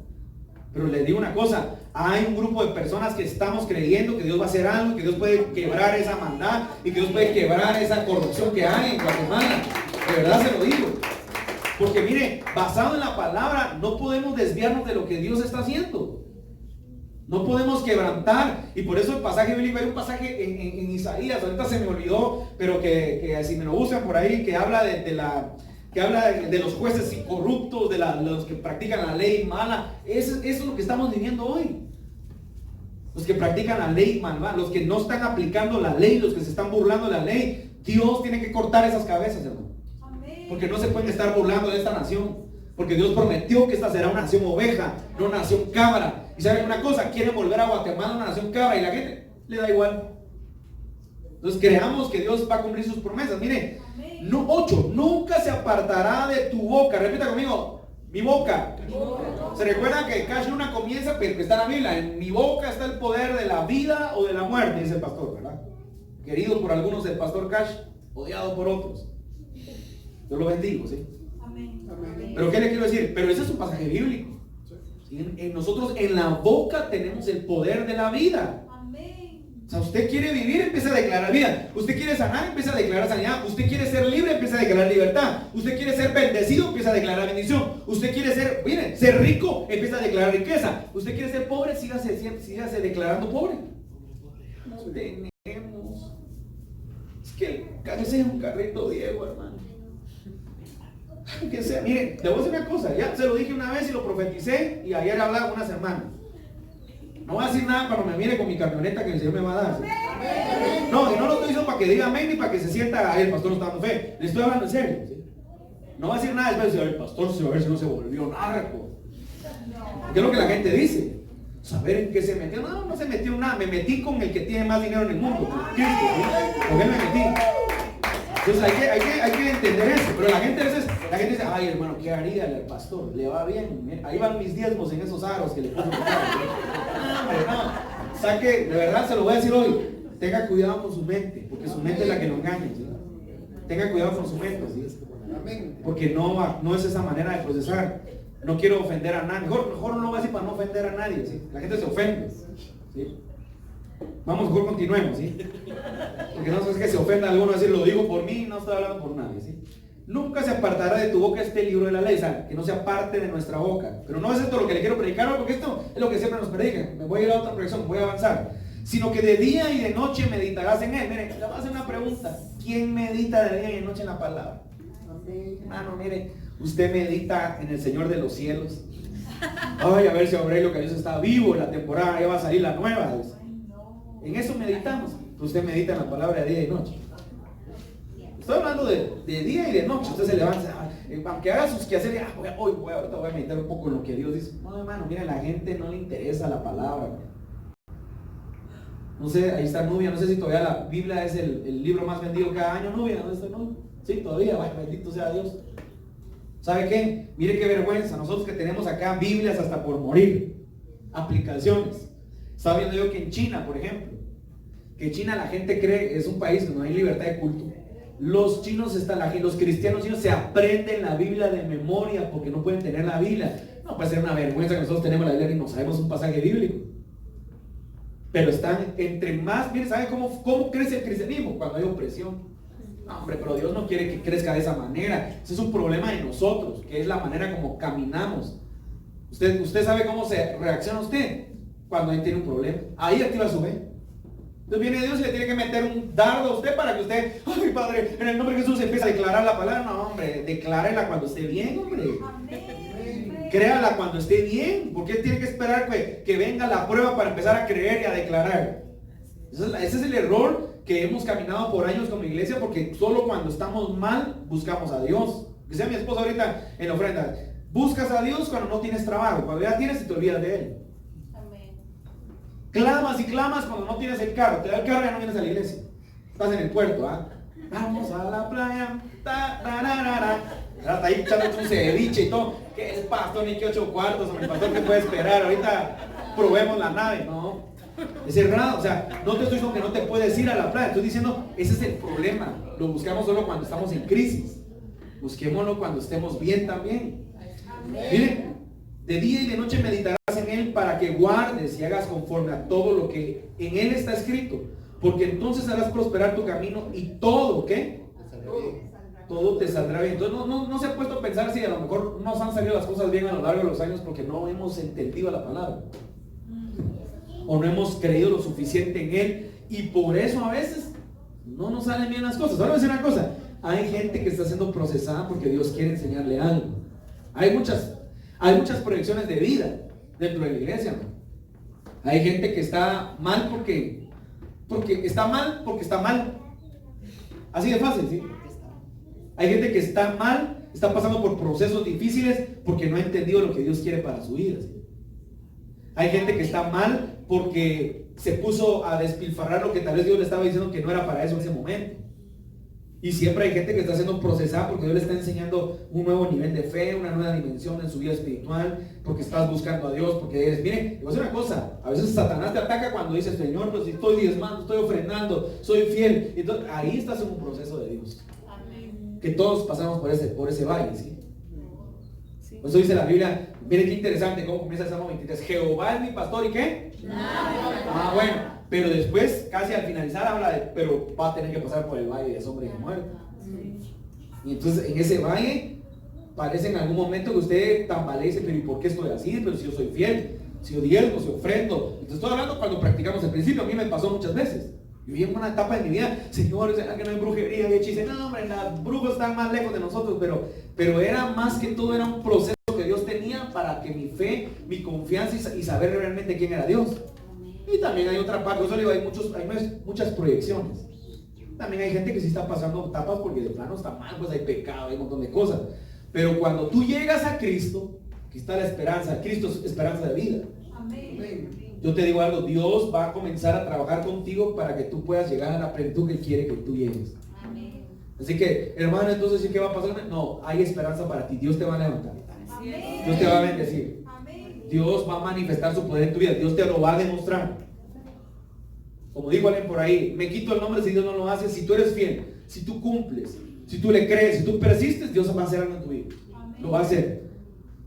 Pero les digo una cosa, hay un grupo de personas que estamos creyendo que Dios va a hacer algo, que Dios puede quebrar esa maldad y que Dios puede quebrar esa corrupción que hay en Guatemala. De verdad se lo digo. Porque mire, basado en la palabra, no podemos desviarnos de lo que Dios está haciendo. No podemos quebrantar. Y por eso el pasaje bíblico, hay un pasaje en Isaías, ahorita se me olvidó, pero que si me lo usan por ahí, que habla de los jueces incorruptos, de los que practican la ley mala. Eso es lo que estamos viviendo hoy. Los que practican la ley mala, los que no están aplicando la ley, los que se están burlando de la ley. Dios tiene que cortar esas cabezas, hermano. Porque no se pueden estar burlando de esta nación. Porque Dios prometió que esta será una nación oveja, no una nación cabra. Y saben una cosa, quieren volver a Guatemala una nación cabra y la gente le da igual. Entonces creamos que Dios va a cumplir sus promesas. Mire, 8, nunca se apartará de tu boca. Repita conmigo, mi boca. Se recuerda que Cash Luna comienza, pero que está en la Biblia. En mi boca está el poder de la vida o de la muerte, dice el pastor, ¿verdad? Querido por algunos el pastor Cash, odiado por otros. Yo lo bendigo, ¿sí? Amén. Pero ¿qué le quiero decir? Pero ese es un pasaje bíblico. ¿Sí? Nosotros en la boca tenemos el poder de la vida. Amén. O sea, usted quiere vivir, empieza a declarar vida. Usted quiere sanar, empieza a declarar sanidad. Usted quiere ser libre, empieza a declarar libertad. Usted quiere ser bendecido, empieza a declarar bendición. Usted quiere ser, mire, ser rico, empieza a declarar riqueza. Usted quiere ser pobre, sígase declarando pobre. No tenemos. Es que ese es un carrito Diego, hermano. Que sea, miren, le voy a decir una cosa, ya se lo dije una vez y lo profeticé y ayer hablaba con una semana. No voy a decir nada cuando me mire con mi camioneta que el Señor me va a dar. No, y no lo estoy diciendo para que diga amén ni para que se sienta, ay, el pastor no está dando fe. Le estoy hablando en serio, ¿sí? No va a decir nada después de decir, el pastor se va a ver si no se volvió narco. ¿Qué es lo que la gente dice? Saber en qué se metió. No se metió nada, me metí con el que tiene más dinero en el mundo, Cristo, ¿sí? ¿Con qué me metí? Entonces hay que entender eso. Pero la gente a veces, dice, ay hermano, ¿qué haría el pastor? Le va bien. Ahí van mis diezmos en esos aros que le puso. No, saque, de verdad se lo voy a decir hoy. Tenga cuidado con su mente, porque su mente es la que lo engaña, ¿sí? Tenga cuidado con su mente, ¿sí? Porque no es esa manera de procesar. No quiero ofender a nadie. Mejor no lo voy a decir para no ofender a nadie, ¿sí? La gente se ofende, ¿sí? Vamos, mejor continuemos, ¿sí? Porque no es que se ofenda a alguno, decir, lo digo por mí, no estoy hablando por nadie, ¿sí? Nunca se apartará de tu boca este libro de la ley, ¿sabes? Que no se aparte de nuestra boca. Pero no es esto lo que le quiero predicar, porque esto es lo que siempre nos predican. Me voy a ir a otra proyección, voy a avanzar. Sino que de día y de noche meditarás en él. Miren, le voy a hacer una pregunta. ¿Quién medita de día y de noche en la palabra? Hermano, mire, usted medita en el Señor de los cielos. Ay, a ver si Aurelio que Dios está vivo, la temporada ya va a salir la nueva. En eso meditamos. Usted medita en la palabra de día y noche. Estoy hablando de día y de noche. Usted se levanta, aunque haga sus quehaceres, ahorita voy a meditar un poco en lo que Dios dice. No, hermano, mira, a la gente no le interesa la palabra. No sé, ahí está Nubia. No sé si todavía la Biblia es el libro más vendido cada año. Nubia, ¿dónde está Nubia? Sí, todavía, vaya, bendito sea Dios. ¿Sabe qué? Mire qué vergüenza. Nosotros que tenemos acá Biblias hasta por morir, aplicaciones. Estaba viendo yo que en China, por ejemplo, que en China la gente cree, es un país que no hay libertad de culto. Los chinos los cristianos chinos se aprenden la Biblia de memoria porque no pueden tener la Biblia. No puede ser una vergüenza que nosotros tenemos la Biblia y no sabemos un pasaje bíblico. Pero están entre más, mire, ¿sabe cómo crece el cristianismo? Cuando hay opresión. No, hombre, pero Dios no quiere que crezca de esa manera. Ese es un problema de nosotros, que es la manera como caminamos. Usted sabe cómo se reacciona usted cuando ahí tiene un problema. Ahí activa su fe. Entonces viene Dios y le tiene que meter un dardo a usted para que usted, ay Padre, en el nombre de Jesús empiece a declarar la palabra. No, hombre, declárela cuando esté bien, hombre. Amén. Créala cuando esté bien. ¿Por qué tiene que esperar que venga la prueba para empezar a creer y a declarar? Ese es el error que hemos caminado por años como iglesia porque solo cuando estamos mal buscamos a Dios. Decía mi esposa ahorita en la ofrenda, buscas a Dios cuando no tienes trabajo, cuando ya tienes y te olvidas de Él. Amén. Clamas y clamas cuando no tienes el carro, te da el carro y ya no vienes a la iglesia. Estás en el puerto, vamos a la playa, Está ahí echándote un ceviche y todo. ¿Qué es pastor? Ni que 8 cuartos, o el pastor que puede esperar. Ahorita probemos la nave. No, es errado. O sea, no te estoy diciendo que no te puedes ir a la playa. Estoy diciendo, ese es el problema. Lo buscamos solo cuando estamos en crisis. Busquémoslo cuando estemos bien también. Miren, de día y de noche meditarás en Él para que guardes y hagas conforme a todo lo que en Él está escrito. Porque entonces harás prosperar tu camino y todo, ¿qué? Todo te saldrá bien. Entonces no se ha puesto a pensar si a lo mejor nos han salido las cosas bien a lo largo de los años porque no hemos entendido la palabra. O no hemos creído lo suficiente en Él. Y por eso a veces no nos salen bien las cosas. Ahora voy a decir una cosa. Hay gente que está siendo procesada porque Dios quiere enseñarle algo. Hay muchas proyecciones de vida dentro de la iglesia, ¿no? Hay gente que está mal porque está mal. Así de fácil, ¿sí? Hay gente que está mal, está pasando por procesos difíciles porque no ha entendido lo que Dios quiere para su vida, ¿sí? Hay gente que está mal porque se puso a despilfarrar lo que tal vez Dios le estaba diciendo que no era para eso en ese momento. Y siempre hay gente que está siendo procesada porque Dios le está enseñando un nuevo nivel de fe, una nueva dimensión en su vida espiritual, porque estás buscando a Dios, porque eres, mire, te voy a decir una cosa, a veces Satanás te ataca cuando dices, Señor, pues si estoy diezmando, estoy ofrendando, soy fiel. Entonces, ahí estás en un proceso de Dios. Amén. Que todos pasamos por ese valle, ¿sí? Por eso dice la Biblia, mire qué interesante cómo comienza el Salmo 23, Jehová es mi pastor, ¿y qué? Nada. Bueno. Pero después, casi al finalizar, habla de, pero va a tener que pasar por el valle de sombra y de muerte. Y entonces en ese valle, parece en algún momento que usted tambalea y dice, pero ¿y por qué estoy así? Pero si yo soy fiel, si yo diezmo, si ofrendo. Entonces estoy hablando cuando practicamos el principio, a mí me pasó muchas veces. Yo vi en una etapa de mi vida, Señor, ¿será que no hay brujería y hechicería? No, hombre, los brujos están más lejos de nosotros, pero era más que todo, era un proceso que Dios tenía para que mi fe, mi confianza y saber realmente quién era Dios. Y también hay otra parte, eso le digo, hay muchas proyecciones. También hay gente que sí está pasando etapas porque de plano está mal, pues hay pecado, hay un montón de cosas. Pero cuando tú llegas a Cristo, aquí está la esperanza, Cristo es esperanza de vida. Amén. Yo te digo algo, Dios va a comenzar a trabajar contigo para que tú puedas llegar a la plenitud que quiere que tú llegues. Amén. Así que, hermano, entonces, ¿qué va a pasar? No, hay esperanza para ti, Dios te va a levantar. Amén. Dios te va a bendecir. Amén. Dios va a manifestar su poder en tu vida. Dios te lo va a demostrar. Como dijo alguien por ahí, me quito el nombre si Dios no lo hace. Si tú eres fiel, si tú cumples, si tú le crees, si tú persistes, Dios va a hacer algo en tu vida. Amén. Lo va a hacer.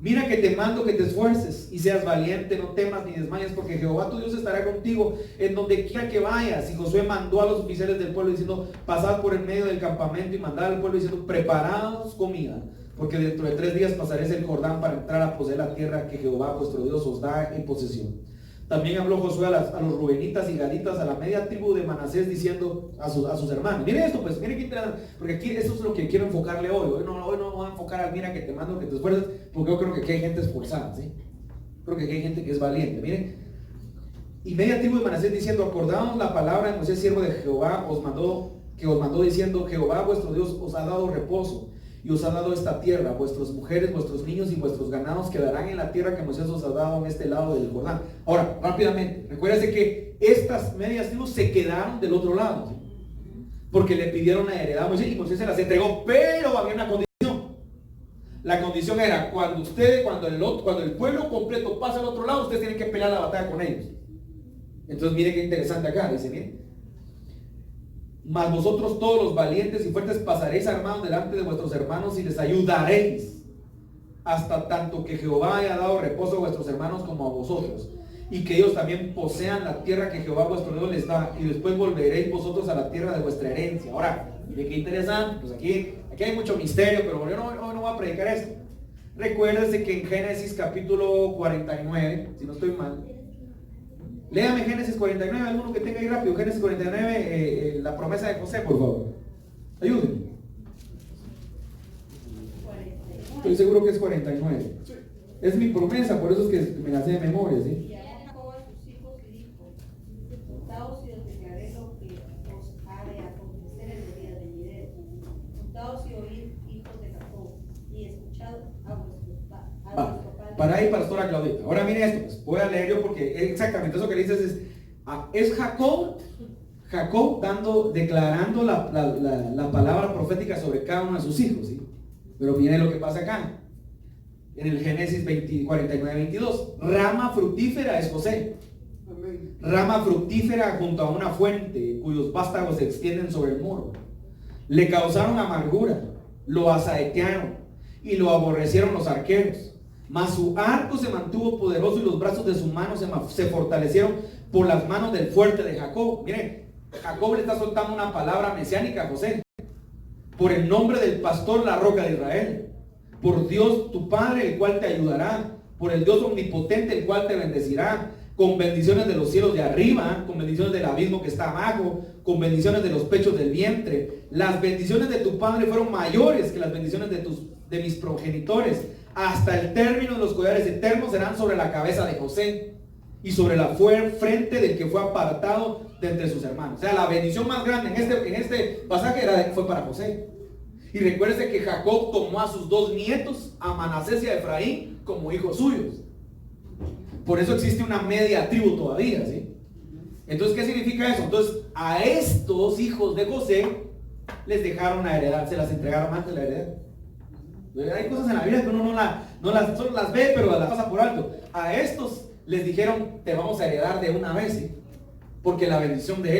Mira que te mando que te esfuerces y seas valiente, no temas ni desmayes, porque Jehová tu Dios estará contigo en donde quiera que vayas. Y Josué mandó a los oficiales del pueblo diciendo, pasad por el medio del campamento y mandad al pueblo diciendo, preparaos comida, porque dentro de 3 días pasaréis el Jordán para entrar a poseer la tierra que Jehová vuestro Dios os da en posesión. También habló Josué a los rubenitas y gaditas, a la media tribu de Manasés, diciendo a sus hermanos. Miren esto, pues, miren qué interesante, porque aquí eso es lo que quiero enfocarle hoy. Hoy no voy a enfocar al mira que te mando, que te esfuerces, porque yo creo que aquí hay gente esforzada, ¿sí? Creo que aquí hay gente que es valiente. Miren, y media tribu de Manasés diciendo, acordaos la palabra de Moisés, siervo de Jehová, os mandó diciendo, Jehová vuestro Dios os ha dado reposo y os ha dado esta tierra, vuestras mujeres, vuestros niños y vuestros ganados quedarán en la tierra que Moisés os ha dado en este lado del Jordán. Ahora, rápidamente, recuérdense que estas medias tribus se quedaron del otro lado, ¿sí? Porque le pidieron la heredad a Moisés y Moisés se las entregó, pero había una condición. La condición era, cuando el pueblo completo pasa al otro lado, ustedes tienen que pelear la batalla con ellos. Entonces, miren qué interesante acá, dice, miren. Mas vosotros todos los valientes y fuertes pasaréis armados delante de vuestros hermanos y les ayudaréis hasta tanto que Jehová haya dado reposo a vuestros hermanos como a vosotros, y que ellos también posean la tierra que Jehová vuestro Dios les da, y después volveréis vosotros a la tierra de vuestra herencia. Ahora, mire qué interesante, pues aquí hay mucho misterio, pero yo no voy a predicar esto. Recuérdense que en Génesis capítulo 49, si no estoy mal, léame Génesis 49, alguno que tenga ahí rápido, Génesis 49, la promesa de José, por favor. Ayúdenme. Estoy seguro que es 49. Es mi promesa, por eso es que me la sé de memoria, ¿sí? Y a Jacob a sus hijos y dijo, juntaos y os declaré lo que os Va, para ahí, pastora Claudita. Ahora mire esto, pues, voy a leer yo porque exactamente eso que le dices es Jacob declarando la palabra profética sobre cada uno de sus hijos, ¿sí? Pero mire lo que pasa acá. En el Génesis 49-22, rama fructífera es José. Rama fructífera junto a una fuente cuyos vástagos se extienden sobre el muro. Le causaron amargura, lo asaetearon y lo aborrecieron los arqueros. Mas su arco se mantuvo poderoso y los brazos de su mano se fortalecieron por las manos del fuerte de Jacob. Miren, Jacob le está soltando una palabra mesiánica a José. Por el nombre del pastor, la roca de Israel. Por Dios tu Padre, el cual te ayudará. Por el Dios omnipotente, el cual te bendecirá. Con bendiciones de los cielos de arriba, con bendiciones del abismo que está abajo, con bendiciones de los pechos del vientre. Las bendiciones de tu Padre fueron mayores que las bendiciones de mis progenitores. Hasta el término de los collares eternos serán sobre la cabeza de José y sobre la frente del que fue apartado de entre sus hermanos. O sea, la bendición más grande en este pasaje fue para José. Y recuérdese que Jacob tomó a sus dos nietos, a Manasés y a Efraín, como hijos suyos. Por eso existe una media tribu todavía, ¿sí? Entonces, ¿qué significa eso? Entonces, a estos hijos de José les dejaron la heredad, se las entregaron antes la heredad. Hay cosas en la Biblia que uno solo las ve, pero las pasa por alto. A estos les dijeron, te vamos a heredar de una vez, ¿sí? Porque la bendición de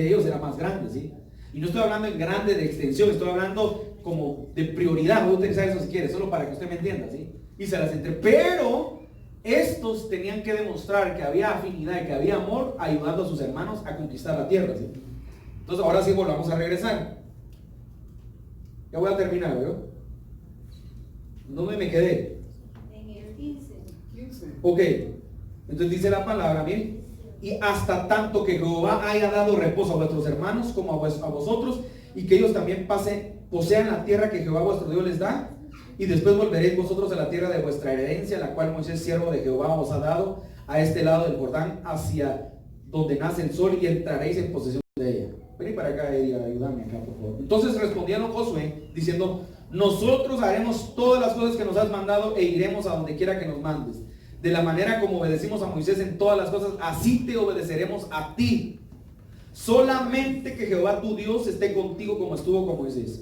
ellos era más grande, ¿sí? Y no estoy hablando en grande de extensión, estoy hablando como de prioridad. Voy a utilizar eso si quiere, solo para que usted me entienda, ¿sí? Y se las entregué. Pero estos tenían que demostrar que había afinidad y que había amor, ayudando a sus hermanos a conquistar la tierra, ¿sí? Entonces ahora sí volvamos a regresar. Ya voy a terminar, ¿veo? ¿Dónde me quedé? En el 15. Ok, entonces dice la palabra, bien, y hasta tanto que Jehová haya dado reposo a vuestros hermanos como a vosotros, y que ellos también posean la tierra que Jehová vuestro Dios les da, y después volveréis vosotros a la tierra de vuestra herencia, la cual Moisés, siervo de Jehová, os ha dado a este lado del Jordán, hacia donde nace el sol, y entraréis en posesión de ella. Vení para acá y ayúdame acá, por favor. Entonces respondieron Josué, diciendo, nosotros haremos todas las cosas que nos has mandado e iremos a donde quiera que nos mandes. De la manera como obedecimos a Moisés en todas las cosas, así te obedeceremos a ti. Solamente que Jehová tu Dios esté contigo como estuvo con Moisés.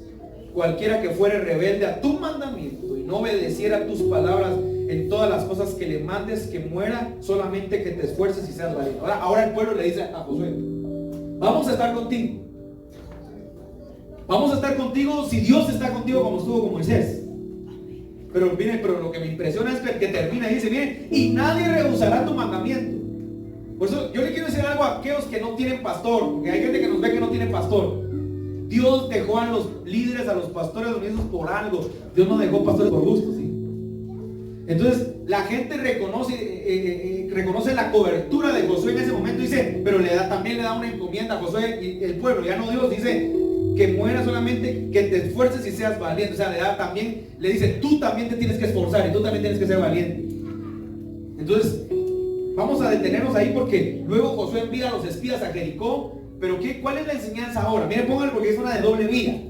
Cualquiera que fuere rebelde a tu mandamiento y no obedeciera tus palabras en todas las cosas que le mandes, que muera, solamente que te esfuerces y seas valiente. Ahora el pueblo le dice a Josué, vamos a estar contigo. Vamos a estar contigo si Dios está contigo como estuvo con Moisés. Pero miren, pero lo que me impresiona es que termina y dice, miren, y nadie rehusará tu mandamiento. Por eso yo le quiero decir algo a aquellos que no tienen pastor, porque hay gente que nos ve que no tiene pastor. Dios dejó a los líderes, a los pastores unidos por algo. Dios no dejó pastores por gusto, ¿sí? Entonces la gente reconoce la cobertura de Josué en ese momento, dice, pero también le da una encomienda a Josué y el pueblo, ya no Dios, dice que muera solamente, que te esfuerces y seas valiente. O sea, le dice, tú también te tienes que esforzar y tú también tienes que ser valiente. Entonces, vamos a detenernos ahí porque luego Josué envía a los espías a Jericó. Pero ¿cuál es la enseñanza ahora? Miren, pónganlo porque es una de doble vía.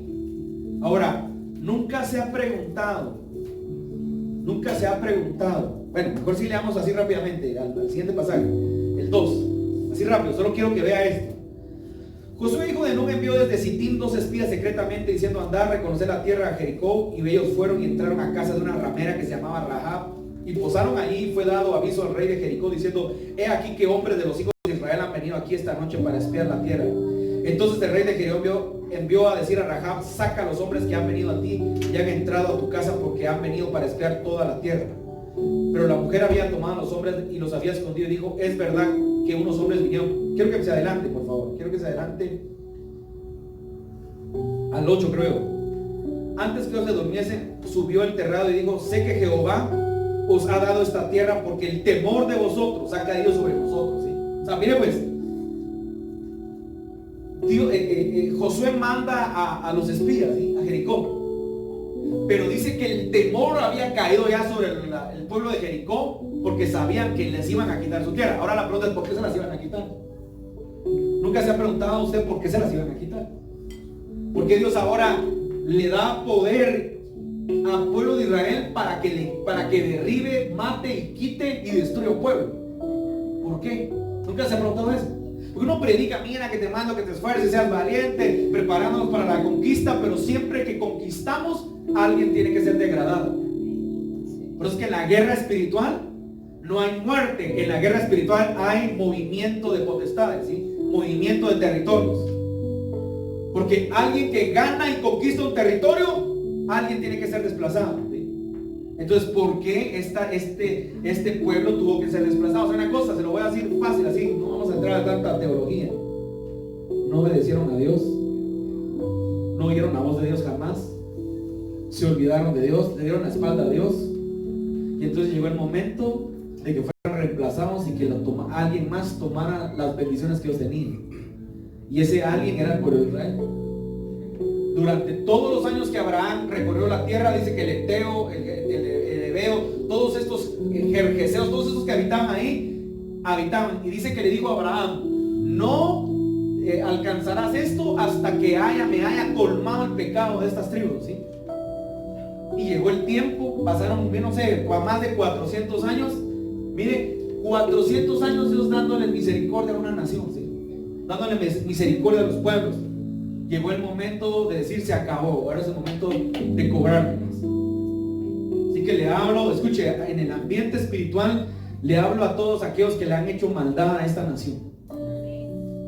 Ahora, nunca se ha preguntado, bueno, mejor si leamos así rápidamente al siguiente pasaje, el 2, así rápido, solo quiero que vea esto. Josué hijo de Nun envió desde Sitín 2 espías secretamente diciendo, andad a reconocer la tierra de Jericó, y ellos fueron y entraron a casa de una ramera que se llamaba Rahab, y posaron allí, y fue dado aviso al rey de Jericó diciendo, he aquí que hombres de los hijos de Israel han venido aquí esta noche para espiar la tierra. Entonces el rey de Jericó envió a decir a Rahab, saca a los hombres que han venido a ti y han entrado a tu casa porque han venido para espiar toda la tierra. Pero la mujer había tomado a los hombres y los había escondido y dijo, es verdad que unos hombres vinieron. Quiero que se adelante, por favor. Quiero que se adelante al 8, creo. Antes que ellos se durmiesen, subió el terrado y dijo, sé que Jehová os ha dado esta tierra porque el temor de vosotros ha caído sobre nosotros, ¿sí? O sea, mire pues, Josué manda a los espías, ¿sí? A Jericó, pero dice que el temor había caído ya sobre el pueblo de Jericó porque sabían que les iban a quitar su tierra. Ahora la pregunta es, ¿por qué se las iban a quitar? ¿Nunca se ha preguntado a usted por qué se las iban a quitar? Porque Dios ahora le da poder al pueblo de Israel para que derribe, mate y quite y destruya un pueblo. ¿Por qué? ¿Nunca se ha preguntado eso? Porque uno predica, mira que te mando que te esfuerces, seas valiente, preparándonos para la conquista, pero siempre que conquistamos, alguien tiene que ser degradado. Por eso es que en la guerra espiritual no hay muerte, en la guerra espiritual hay movimiento de potestades, ¿sí? Movimiento de territorios. Porque alguien que gana y conquista un territorio, alguien tiene que ser desplazado, ¿sí? Entonces, ¿por qué este pueblo tuvo que ser desplazado? O sea, una cosa, se lo voy a decir fácil así, no vamos a entrar a tanta teología. No obedecieron a Dios, no oyeron la voz de Dios jamás, se olvidaron de Dios, le dieron la espalda a Dios, y entonces llegó el momento de que fueran reemplazados y que alguien más tomara las bendiciones que ellos tenían. Y ese alguien era el pueblo de Israel. Durante todos los años que Abraham recorrió la tierra, dice que el Eteo, el Ebeo, todos estos jerjeseos, todos estos que habitaban ahí, habitaban. Y dice que le dijo a Abraham, no alcanzarás esto hasta que me haya colmado el pecado de estas tribus, ¿sí? Y llegó el tiempo, pasaron, no sé, más de 400 años. Mire, 400 años Dios dándole misericordia a una nación, ¿sí? Dándole misericordia a los pueblos. Llegó el momento de decir se acabó, ahora es el momento de cobrar. Así que le hablo, escuche, en el ambiente espiritual le hablo a todos aquellos que le han hecho maldad a esta nación.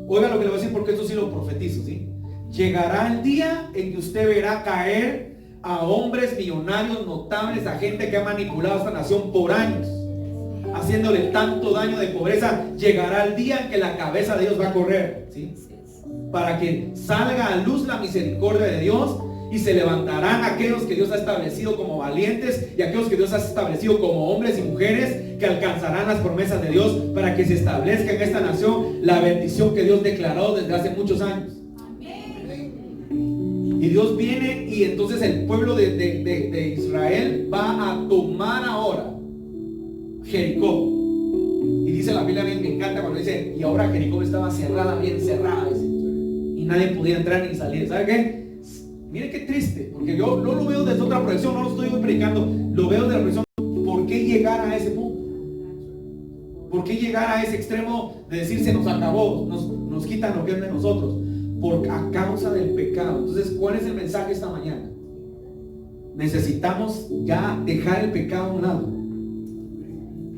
Oiga lo que le voy a decir porque esto sí lo profetizo, ¿sí? Llegará el día en que usted verá caer a hombres millonarios notables, a gente que ha manipulado a esta nación por años, haciéndole tanto daño de pobreza. Llegará el día en que la cabeza de Dios va a correr, ¿sí? Para que salga a luz la misericordia de Dios, y se levantarán aquellos que Dios ha establecido como valientes y aquellos que Dios ha establecido como hombres y mujeres que alcanzarán las promesas de Dios para que se establezca en esta nación la bendición que Dios declaró desde hace muchos años. Y Dios viene, y entonces el pueblo de Israel va a tomar ahora Jericó. Y dice la Biblia, me encanta cuando dice, y ahora Jericó estaba cerrada, bien cerrada, dice, y nadie podía entrar ni salir. ¿Sabe qué? Mire qué triste, porque yo no lo veo desde otra proyección, no lo estoy predicando, lo veo desde la proyección. ¿Por qué llegar a ese punto? ¿Por qué llegar a ese extremo de decir se nos acabó, nos quitan lo que es de nosotros? A causa del pecado. Entonces, ¿cuál es el mensaje esta mañana? Necesitamos ya dejar el pecado a un lado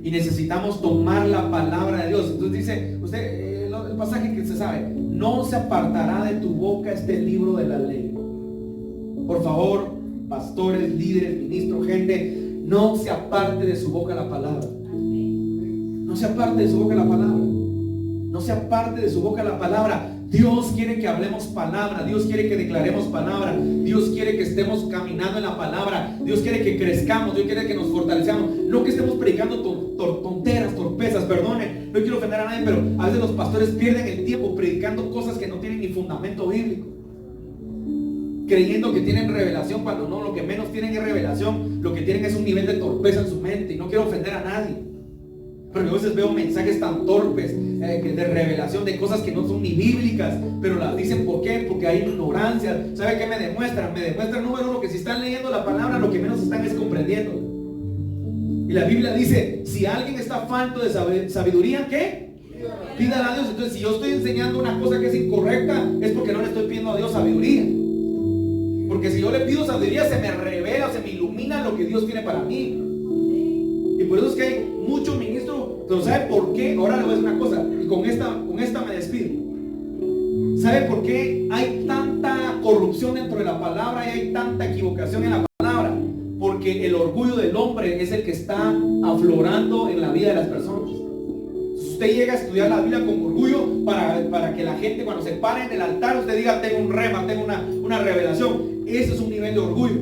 y necesitamos tomar la palabra de Dios. Entonces dice usted, el pasaje que se sabe, no se apartará de tu boca este libro de la ley. Por favor, pastores, líderes, ministros, gente, no se aparte de su boca la palabra. No se aparte de su boca la palabra. No se aparte de su boca la palabra. Dios quiere que hablemos palabra. Dios quiere que declaremos palabra. Dios quiere que estemos caminando en la palabra. Dios quiere que crezcamos. Dios quiere que nos fortalezcamos. No que estemos predicando tonteras, torpezas. Perdone, no quiero ofender a nadie, pero a veces los pastores pierden el tiempo predicando cosas que no tienen ni fundamento bíblico, creyendo que tienen revelación cuando no, lo que menos tienen es revelación. Lo que tienen es un nivel de torpeza en su mente. Y no quiero ofender a nadie, pero a veces veo mensajes tan torpes de revelación de cosas que no son ni bíblicas, pero las dicen. ¿Por qué? Porque hay ignorancia. ¿Sabe qué me demuestran? Me demuestran, número uno, que si están leyendo la palabra, lo que menos están es comprendiendo. Y la Biblia dice, si alguien está falto de sabiduría, ¿qué? Pídala a Dios. Entonces, si yo estoy enseñando una cosa que es incorrecta, es porque no le estoy pidiendo a Dios sabiduría. Porque si yo le pido sabiduría, se me revela, se me ilumina lo que Dios tiene para mí. Y por eso es que hay muchos ministros. Pero ¿sabe por qué? Ahora le voy a decir una cosa, y con esta me despido. ¿Sabe por qué hay tanta corrupción dentro de la palabra y hay tanta equivocación en la palabra? Porque el orgullo del hombre es el que está aflorando en la vida de las personas. Usted llega a estudiar la Biblia con orgullo para que la gente, cuando se pare en el altar, usted diga, tengo un rema, tengo una revelación. Eso es un nivel de orgullo.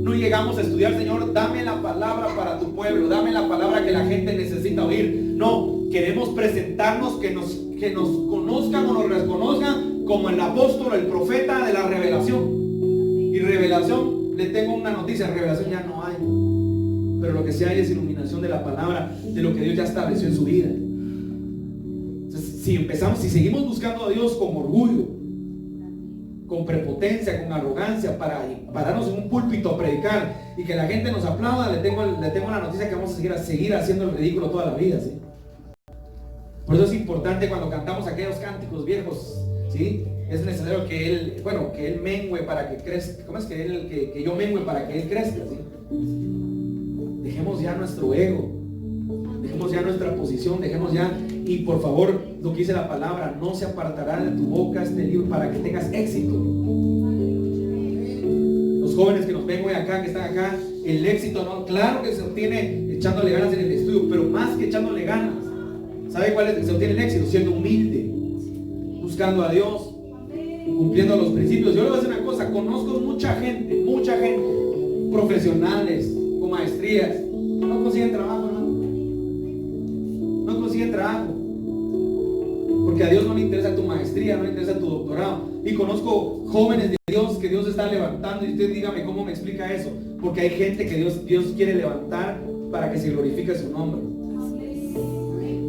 No llegamos a estudiar, Señor, dame la palabra para tu pueblo, dame la palabra que la gente necesita oír. No, queremos presentarnos, que nos conozcan o nos reconozcan como el apóstol, el profeta de la revelación. Y revelación, le tengo una noticia, revelación ya no hay. Pero lo que sí hay es iluminación de la palabra, de lo que Dios ya estableció en su vida. Entonces, si seguimos buscando a Dios con orgullo, con prepotencia, con arrogancia, para pararnos en un púlpito a predicar y que la gente nos aplauda. Le tengo la noticia que vamos a seguir haciendo el ridículo toda la vida, ¿sí? Por eso es importante cuando cantamos aquellos cánticos viejos, ¿sí? Es necesario que Él mengue para que crezca. ¿Cómo es que yo mengue para que Él crezca? ¿Sí? Dejemos ya nuestro ego, dejemos ya nuestra posición, dejemos ya, y por favor, lo que dice la palabra, no se apartará de tu boca este libro para que tengas éxito. Los jóvenes que nos ven hoy acá, que están acá, el éxito, ¿no? Claro que se obtiene echándole ganas en el estudio, pero más que echándole ganas, ¿sabe cuál es que se obtiene el éxito? Siendo humilde, buscando a Dios, cumpliendo los principios. Yo le voy a decir una cosa, conozco mucha gente, profesionales, con maestrías, no consiguen trabajo, hermano. No consiguen trabajo. Porque a Dios no le interesa tu maestría, no le interesa tu doctorado. Y conozco jóvenes de Dios que Dios está levantando, y usted dígame cómo me explica eso. Porque hay gente que Dios quiere levantar para que se glorifique su nombre.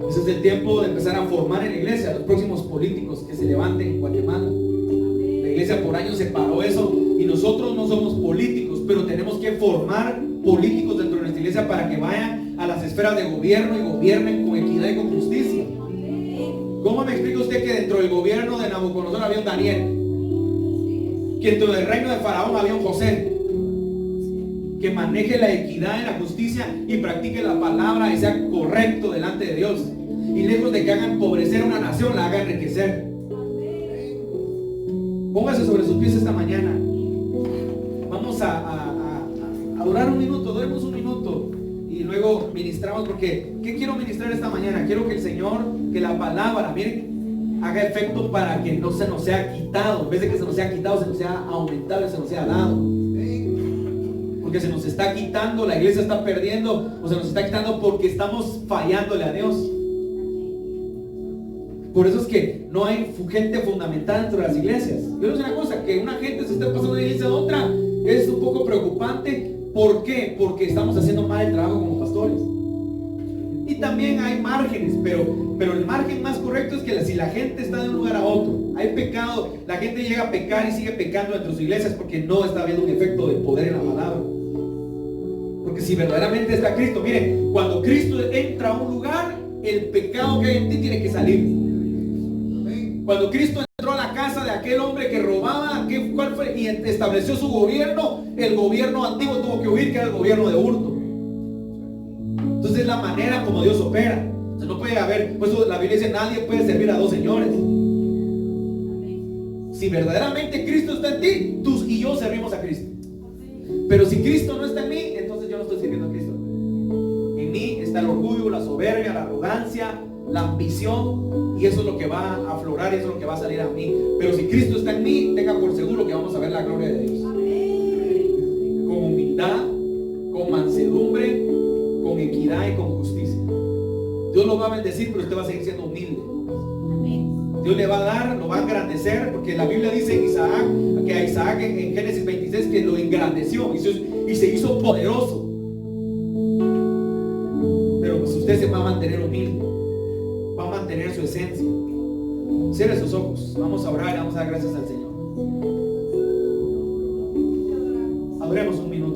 Ese es el tiempo de empezar a formar en la iglesia los próximos políticos que se levanten en Guatemala. La iglesia por años se paró eso, y nosotros no somos políticos, pero tenemos que formar políticos dentro de nuestra iglesia para que vayan a las esferas de gobierno y gobiernen con equidad y con justicia. ¿Cómo me explica usted que dentro del gobierno de Nabucodonosor había un Daniel? Que dentro del reino de Faraón había un José? Que maneje la equidad y la justicia y practique la palabra y sea correcto delante de Dios. Y lejos de que haga empobrecer a una nación, la haga enriquecer. Póngase sobre sus pies esta mañana. Vamos a orar un minuto, doremos un minuto y luego ministramos, porque ¿qué quiero ministrar esta mañana? Quiero que el Señor, que la palabra, miren, haga efecto para que no se nos sea quitado. En vez de que se nos sea quitado, se nos sea aumentado y se nos sea dado. Porque se nos está quitando, la iglesia está perdiendo, o se nos está quitando porque estamos fallándole a Dios. Por eso es que no hay gente fundamental dentro de las iglesias. Yo les digo una cosa, que una gente se esté pasando de iglesia a otra es un poco preocupante. ¿Por qué? Porque estamos haciendo mal el trabajo como pastores. Y también hay márgenes, pero el margen más correcto es que si la gente está de un lugar a otro, hay pecado, la gente llega a pecar y sigue pecando entre sus iglesias porque no está habiendo un efecto de poder en la palabra. Porque si verdaderamente está Cristo, mire, cuando Cristo entra a un lugar, el pecado que hay en ti tiene que salir. Cuando Cristo entró a la casa de aquel hombre que robaba, ¿cuál fue? Y estableció su gobierno, el gobierno antiguo tuvo que huir, que era el gobierno de hurto. Entonces es la manera como Dios opera. Entonces no puede haber, por eso la Biblia dice, nadie puede servir a dos señores. Si verdaderamente Cristo está en ti, tú y yo servimos a Cristo. Pero si Cristo no está en mí, entonces yo no estoy sirviendo a Cristo. En mí está el orgullo, la soberbia, la arrogancia, la ambición, y eso es lo que va a aflorar, eso es lo que va a salir a mí. Pero si Cristo está en mí, tenga por seguro que vamos a ver la gloria de Dios. Con humildad, con mansedumbre, con equidad y con justicia. Dios lo va a bendecir, pero usted va a seguir siendo humilde. Dios le va a dar, lo va a engrandecer, porque la Biblia dice en Isaac, que a Isaac en Génesis 26 que lo engrandeció y se hizo poderoso. Pero pues usted se va a mantener humilde, va a mantener su esencia. Cierre sus ojos, vamos a orar y vamos a dar gracias al Señor. Adoremos un minuto.